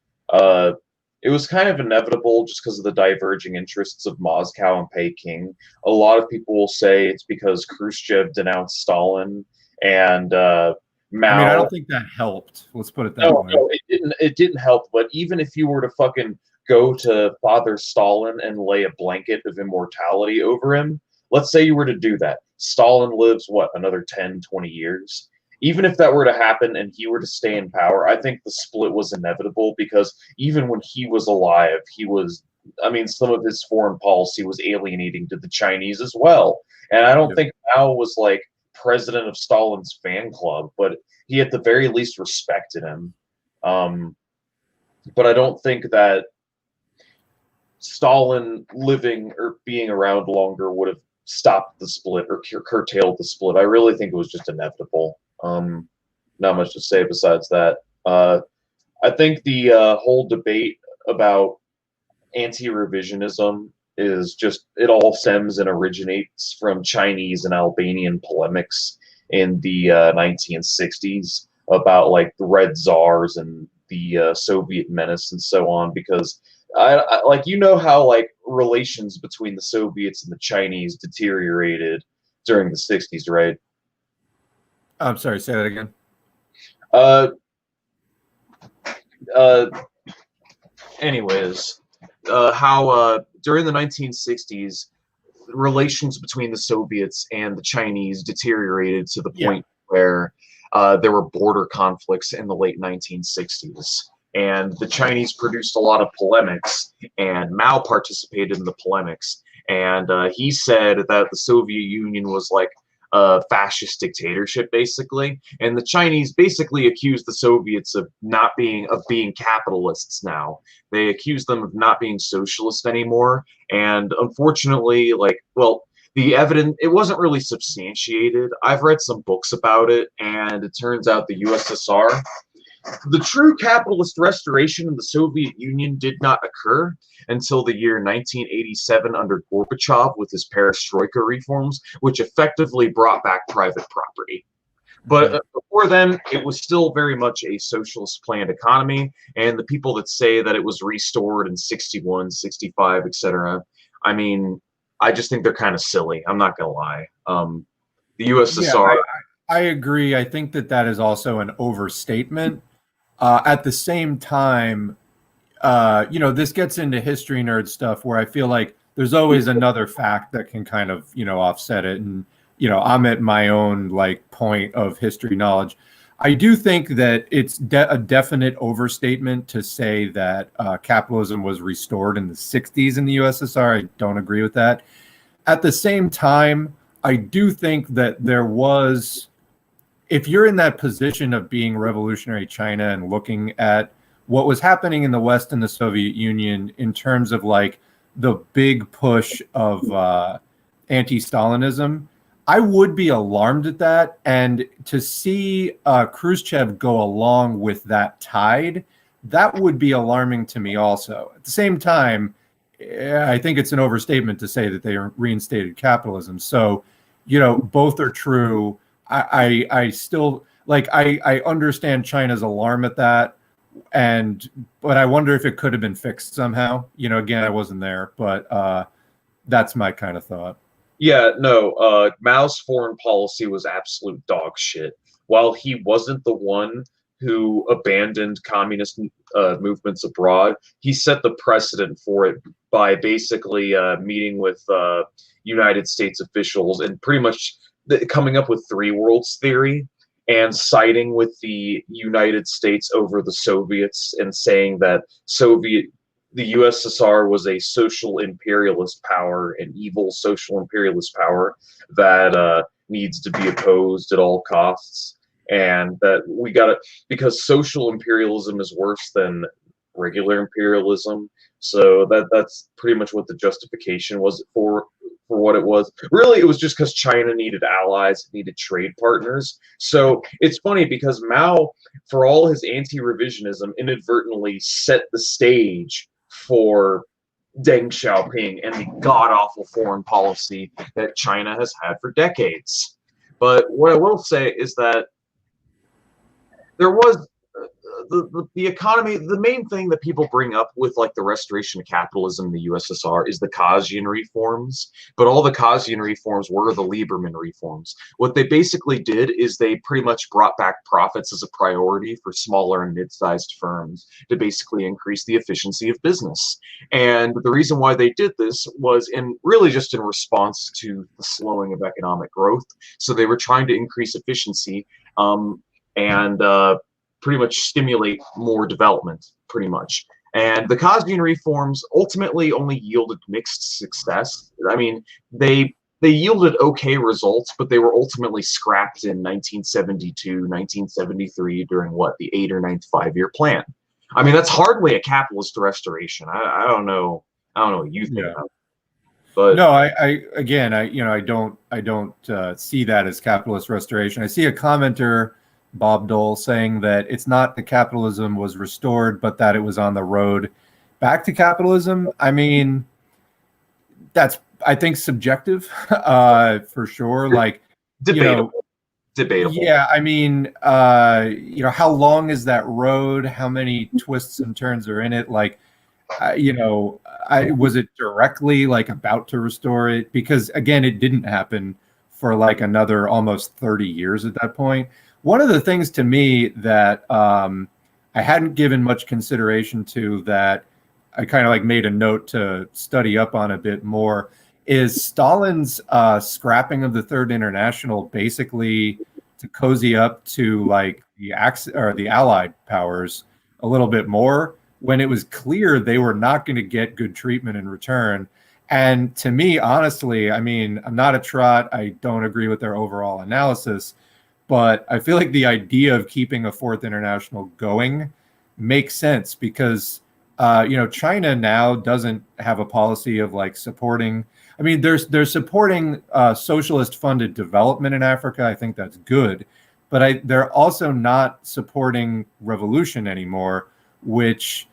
Speaker 1: It was kind of inevitable just because of the diverging interests of Moscow and Peking. A lot of people will say it's because Khrushchev denounced Stalin and Mao.
Speaker 2: I mean, I don't think that helped. Let's put it that way.
Speaker 1: No, it didn't help. But even if you were to fucking go to Father Stalin and lay a blanket of immortality over him, let's say you were to do that. Stalin lives, another 10, 20 years? Even if that were to happen and he were to stay in power, I think the split was inevitable because even when he was alive, some of his foreign policy was alienating to the Chinese as well. And I don't think Mao was president of Stalin's fan club, but he at the very least respected him. But I don't think that Stalin living or being around longer would have stopped the split or curtailed the split. I really think it was just inevitable. Not much to say besides that. I think the whole debate about anti-revisionism is just, it all stems and originates from Chinese and Albanian polemics in the 1960s about the Red Czars and the Soviet menace and so on, because I how relations between the Soviets and the Chinese deteriorated during the 60s, right?
Speaker 2: I'm sorry, say that again.
Speaker 1: Anyways, how during the 1960s, relations between the Soviets and the Chinese deteriorated to the point where there were border conflicts in the late 1960s. And the Chinese produced a lot of polemics, and Mao participated in the polemics. and he said that the Soviet Union was like a fascist dictatorship, basically, and the Chinese basically accused the Soviets of being capitalists now. They accused them of not being socialist anymore, and unfortunately, like, well, the evidence, it wasn't really substantiated. I've read some books about it, and it turns out the USSR, the true capitalist restoration of the Soviet Union did not occur until the year 1987 under Gorbachev with his perestroika reforms, which effectively brought back private property. But before then, it was still very much a socialist planned economy, and the people that say that it was restored in 61, 65, etc., I mean, I just think they're kind of silly. I'm not going to lie. The USSR...
Speaker 2: Yeah, I agree. I think that that is also an overstatement. At the same time, you know, this gets into history nerd stuff where I feel like there's always another fact that can kind of, you know, offset it. And, you know, I'm at my own like point of history knowledge. I do think that it's a definite overstatement to say that capitalism was restored in the 60s in the USSR. I don't agree with that. At the same time, I do think that there was, if you're in that position of being revolutionary China and looking at what was happening in the West and the Soviet Union in terms of like the big push of anti-Stalinism, I would be alarmed at that. And to see Khrushchev go along with that tide, that would be alarming to me also. At the same time, I think it's an overstatement to say that they reinstated capitalism. So, you know, both are true. I still, like, I understand China's alarm at that, but I wonder if it could have been fixed somehow. You know, again, I wasn't there, but that's my kind of thought.
Speaker 1: Yeah, no, Mao's foreign policy was absolute dog shit. While he wasn't the one who abandoned communist movements abroad, he set the precedent for it by basically meeting with United States officials and pretty much coming up with three worlds theory and siding with the United States over the Soviets and saying that the USSR was a social imperialist power, an evil social imperialist power that needs to be opposed at all costs, and that we got to, because social imperialism is worse than regular imperialism. So that's pretty much what the justification was for what it was. Really, it was just because China needed allies, needed trade partners. So it's funny because Mao, for all his anti-revisionism, inadvertently set the stage for Deng Xiaoping and the god-awful foreign policy that China has had for decades. But what I will say is that there was the economy. The main thing that people bring up with like the restoration of capitalism in the USSR is the Kaczynski reforms, but all the Kaczynski reforms were the Lieberman reforms. What they basically did is they pretty much brought back profits as a priority for smaller and mid-sized firms to basically increase the efficiency of business. And the reason why they did this was really just in response to the slowing of economic growth. So they were trying to increase efficiency and pretty much stimulate more development, pretty much. And the Kaczynski reforms ultimately only yielded mixed success. I mean, they yielded okay results, but they were ultimately scrapped in 1972, 1973 during the 8th or 9th 5-year plan. I mean, that's hardly a capitalist restoration. I don't know what you think about it. But
Speaker 2: no, I don't see that as capitalist restoration. I see a commenter, Bob Dole, saying that it's not that capitalism was restored, but that it was on the road back to capitalism. I mean, that's, I think, subjective, for sure. Like,
Speaker 1: debatable.
Speaker 2: Yeah, I mean, how long is that road? How many twists and turns are in it? Like, was it directly like about to restore it? Because again, it didn't happen for like another almost 30 years at that point. One of the things to me that I hadn't given much consideration to, that I kind of like made a note to study up on a bit more, is Stalin's scrapping of the Third International, basically to cozy up to like the Allied powers a little bit more, when it was clear they were not going to get good treatment in return. And to me, honestly, I mean, I'm not a trot. I don't agree with their overall analysis, but I feel like the idea of keeping a fourth international going makes sense because, China now doesn't have a policy of like supporting. I mean, they're supporting socialist-funded development in Africa. I think that's good, but they're also not supporting revolution anymore. Which,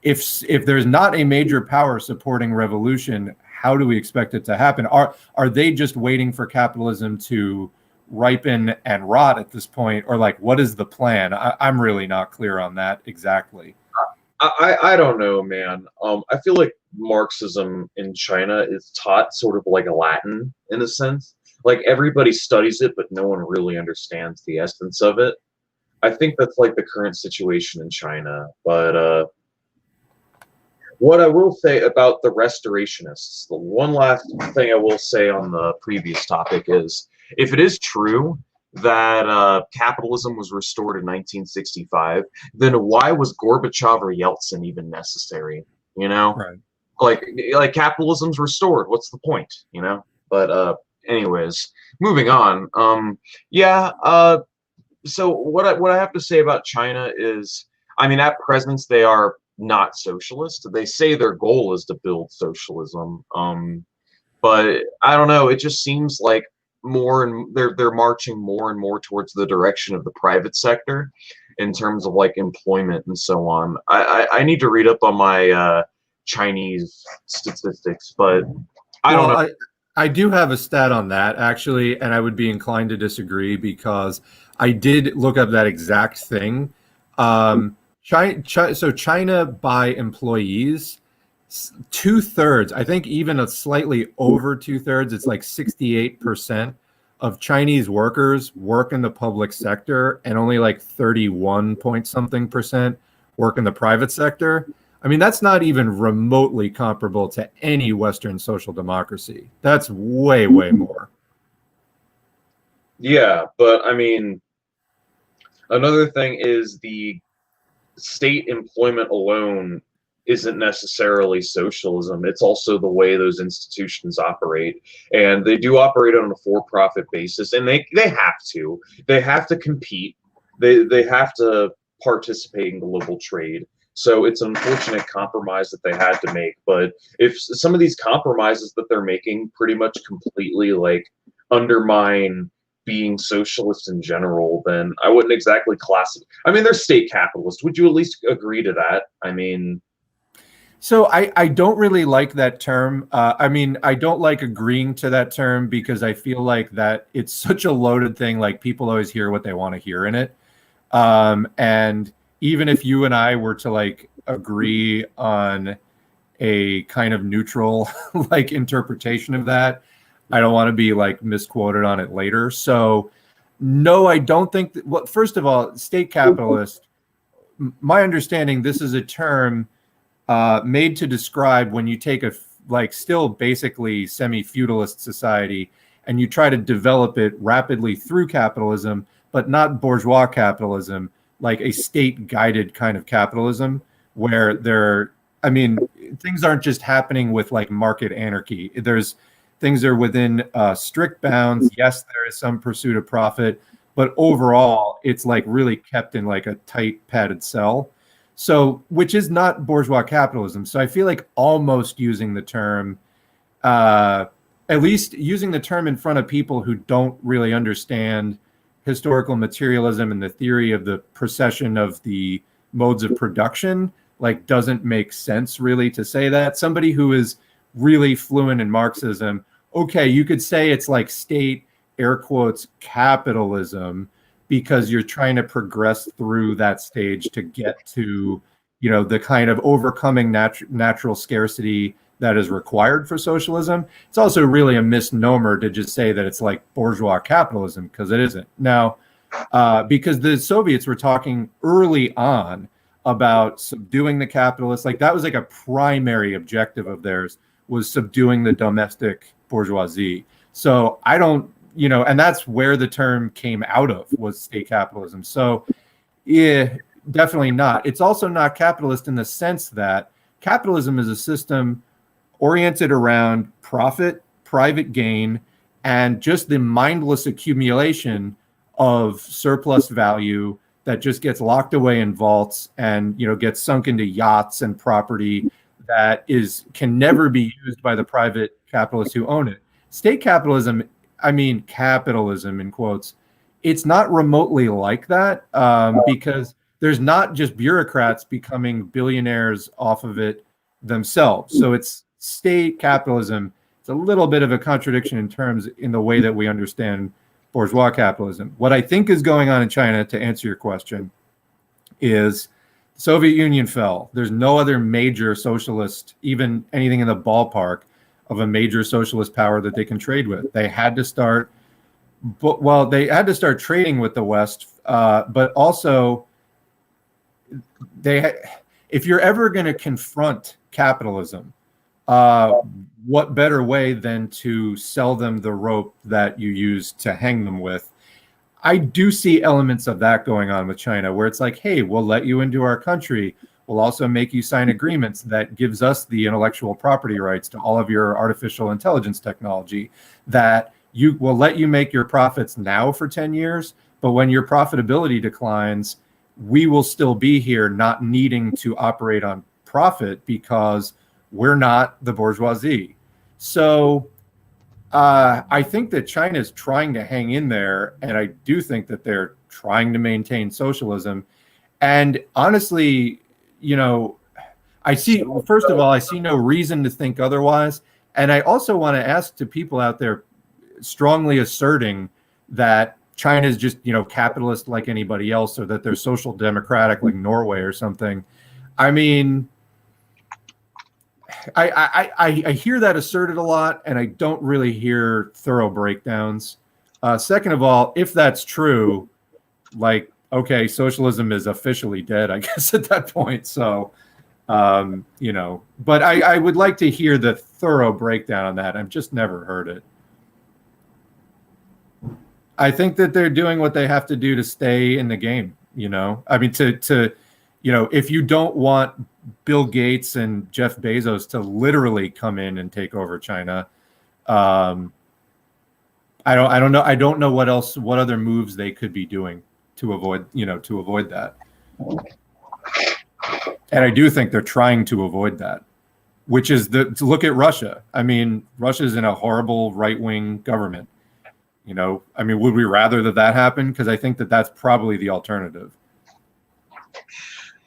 Speaker 2: if there's not a major power supporting revolution, how do we expect it to happen? Are they just waiting for capitalism to ripen and rot at this point, or like what is the plan? I'm really not clear on that exactly.
Speaker 1: I don't know, man. I feel like Marxism in China is taught sort of like Latin in a sense. Like everybody studies it, but no one really understands the essence of it. I think that's like the current situation in China. But what I will say about the restorationists, the one last thing I will say on the previous topic is, if it is true that capitalism was restored in 1965, then why was Gorbachev or Yeltsin even necessary? You know,
Speaker 2: Right.
Speaker 1: Like capitalism's restored. What's the point? You know. But anyways, moving on. Yeah. So what I have to say about China is, I mean, at present they are not socialist. They say their goal is to build socialism. But I don't know. It just seems like they're marching more and more towards the direction of the private sector in terms of like employment and so on. I need to read up on my Chinese statistics, but I don't know.
Speaker 2: I do have a stat on that actually, and I would be inclined to disagree because I did look up that exact thing. So China by employees, 2/3, I think even a slightly over 2/3, it's like 68% of Chinese workers work in the public sector, and only like 31 point something percent work in the private sector. I mean, that's not even remotely comparable to any Western social democracy. That's way, way more.
Speaker 1: Yeah, but I mean, another thing is the state employment alone isn't necessarily socialism. It's also the way those institutions operate. And they do operate on a for-profit basis, and they have to. They have to compete. They have to participate in global trade. So it's an unfortunate compromise that they had to make. But if some of these compromises that they're making pretty much completely like undermine being socialist in general, then I wouldn't exactly classify. I mean, they're state capitalist. Would you at least agree to that? I mean,
Speaker 2: so I don't really like that term. I mean, I don't like agreeing to that term because I feel like that it's such a loaded thing. Like people always hear what they want to hear in it. And even if you and I were to like agree on a kind of neutral like interpretation of that, I don't want to be like misquoted on it later. So no, I don't think that, well, first of all, state capitalist, my understanding, this is a term made to describe when you take a like still basically semi-feudalist society and you try to develop it rapidly through capitalism, but not bourgeois capitalism, like a state-guided kind of capitalism where things aren't just happening with like market anarchy. Things are within strict bounds. Yes, there is some pursuit of profit, but overall, it's like really kept in like a tight padded cell. So, which is not bourgeois capitalism. So I feel like almost using the term, at least using the term in front of people who don't really understand historical materialism and the theory of the procession of the modes of production, like doesn't make sense really to say that. Somebody who is really fluent in Marxism, okay, you could say it's like state, air quotes, capitalism, because you're trying to progress through that stage to get to, the kind of overcoming natural scarcity that is required for socialism. It's also really a misnomer to just say that it's like bourgeois capitalism, because it isn't. Now, because the Soviets were talking early on about subduing the capitalists, like that was like a primary objective of theirs, was subduing the domestic bourgeoisie. So I don't, and that's where the term came out of, was state capitalism. So yeah, definitely not. It's also not capitalist in the sense that capitalism is a system oriented around profit, private gain, and just the mindless accumulation of surplus value that just gets locked away in vaults and, you know, gets sunk into yachts and property that can never be used by the private capitalists who own it. State capitalism, I mean capitalism in quotes, it's not remotely like that, because there's not just bureaucrats becoming billionaires off of it themselves. So it's state capitalism. It's a little bit of a contradiction in the way that we understand bourgeois capitalism. What I think is going on in China, to answer your question, is the Soviet Union fell. There's no other major socialist, even anything in the ballpark of a major socialist power that they can trade with. They had to start, they had to start trading with the West, but also if you're ever going to confront capitalism, what better way than to sell them the rope that you use to hang them with? I do see elements of that going on with China, where it's like, hey, we'll let you into our country. We'll also make you sign agreements that gives us the intellectual property rights to all of your artificial intelligence technology, that you will let you make your profits now for 10 years, but when your profitability declines, we will still be here not needing to operate on profit because we're not the bourgeoisie. So I think that China is trying to hang in there, and I do think that they're trying to maintain socialism. And honestly, you know, first of all, I see no reason to think otherwise. And I also want to ask to people out there strongly asserting that China is just, you know, capitalist like anybody else, or that they're social democratic like Norway or something. I mean, I hear that asserted a lot, and I don't really hear thorough breakdowns. Second of all, if that's true, like, okay, socialism is officially dead, I guess, at that point. So, you know, but I would like to hear the thorough breakdown on that. I've just never heard it. I think that they're doing what they have to do to stay in the game, you know? I mean, you know, if you don't want Bill Gates and Jeff Bezos to literally come in and take over China, I don't know. I don't know what other moves they could be doing to avoid that. And I do think they're trying to avoid that, which is to look at Russia. I mean, Russia's in a horrible right-wing government. You know, I mean, would we rather that happen? Because I think that that's probably the alternative.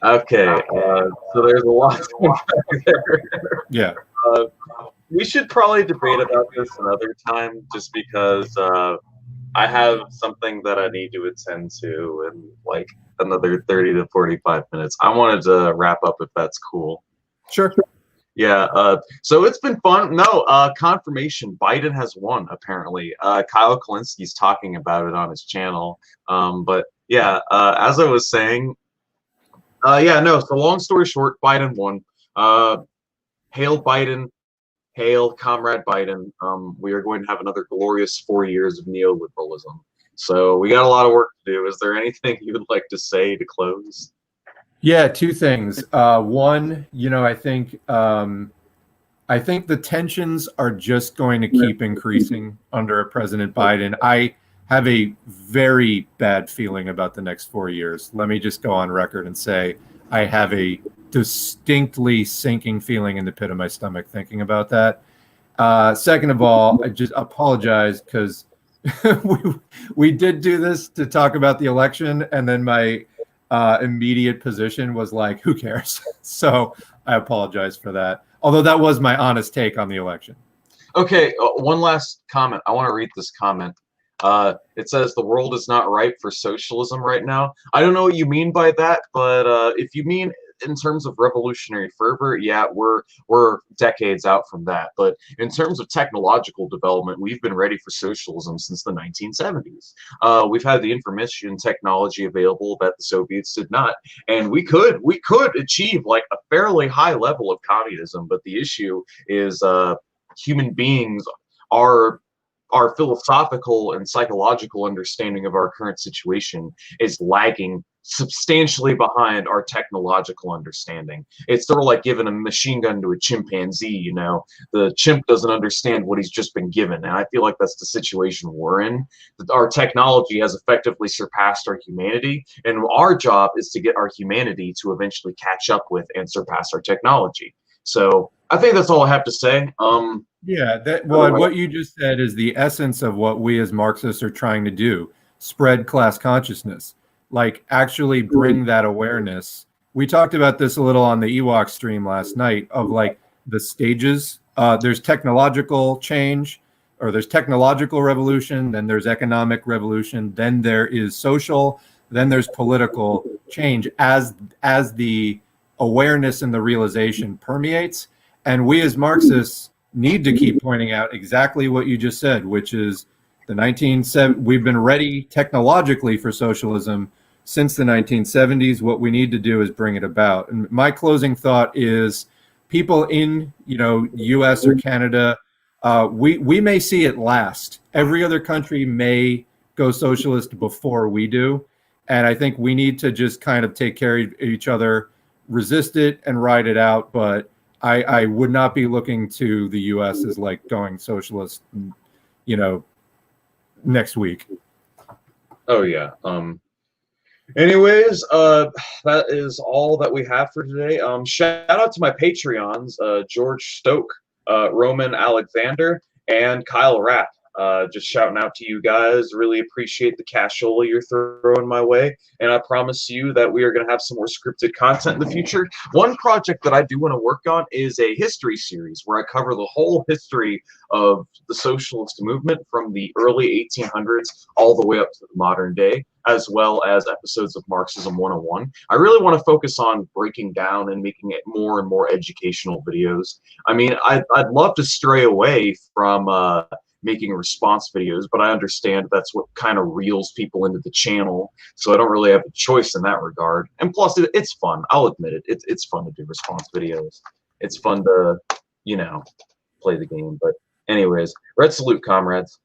Speaker 1: Okay, so there's a lot there.
Speaker 2: Yeah.
Speaker 1: We should probably debate about this another time, just because I have something that I need to attend to in like another 30 to 45 minutes. I wanted to wrap up if that's cool.
Speaker 2: Sure.
Speaker 1: Yeah, so it's been fun. No, confirmation, Biden has won, apparently. Kyle Kalinski's talking about it on his channel. But yeah, as I was saying, yeah, no, so long story short, Biden won. Hail Biden, hail Comrade Biden. We are going to have another glorious 4 years of neoliberalism. So we got a lot of work to do. Is there anything you would like to say to close?
Speaker 2: Yeah, two things. One, you know, I think the tensions are just going to keep increasing under President Biden. I have a very bad feeling about the next 4 years. Let me just go on record and say I have a distinctly sinking feeling in the pit of my stomach thinking about that. Second of all, I just apologize because we did do this to talk about the election, and then my immediate position was like, who cares? So I apologize for that. Although that was my honest take on the election.
Speaker 1: Okay, one last comment. I want to read this comment. It says the world is not ripe for socialism right now. I don't know what you mean by that, but if you mean in terms of revolutionary fervor, yeah, we're decades out from that. But in terms of technological development, we've been ready for socialism since the 1970s. We've had the information technology available that the Soviets did not, and we could achieve like a fairly high level of communism. But the issue is human beings are. Our philosophical and psychological understanding of our current situation is lagging substantially behind our technological understanding. It's sort of like giving a machine gun to a chimpanzee, you know. The chimp doesn't understand what he's just been given, and I feel like that's the situation we're in. Our technology has effectively surpassed our humanity, and our job is to get our humanity to eventually catch up with and surpass our technology. So I think that's all I have to say.
Speaker 2: Yeah, what you just said is the essence of what we as Marxists are trying to do: spread class consciousness. Like, actually bring that awareness. We talked about this a little on the Ewok stream last night of like the stages. There's technological change, or there's technological revolution, then there's economic revolution, then there is social, then there's political change as the awareness and the realization permeates. And we as Marxists need to keep pointing out exactly what you just said, which is we've been ready technologically for socialism since the 1970s. What we need to do is bring it about. And my closing thought is, people in, US or Canada, we may see it last. Every other country may go socialist before we do. And I think we need to just kind of take care of each other, resist it and ride it out. But I would not be looking to the US as like going socialist, next week.
Speaker 1: Oh yeah. Anyways, that is all that we have for today. Shout out to my Patreons, George Stoke, Roman Alexander, and Kyle Rapp. Just shouting out to you guys. Really appreciate the cashola you're throwing my way, and I promise you that we are going to have some more scripted content in the future. One project that I do want to work on is a history series where I cover the whole history of the socialist movement from the early 1800s all the way up to the modern day, as well as episodes of Marxism 101. I really want to focus on breaking down and making it more and more educational videos. I mean, I'd love to stray away from making response videos, but I understand that's what kind of reels people into the channel, so I don't really have a choice in that regard. And plus, it's fun. I'll admit it. It's fun to do response videos. It's fun to, play the game. But anyways, red salute, comrades.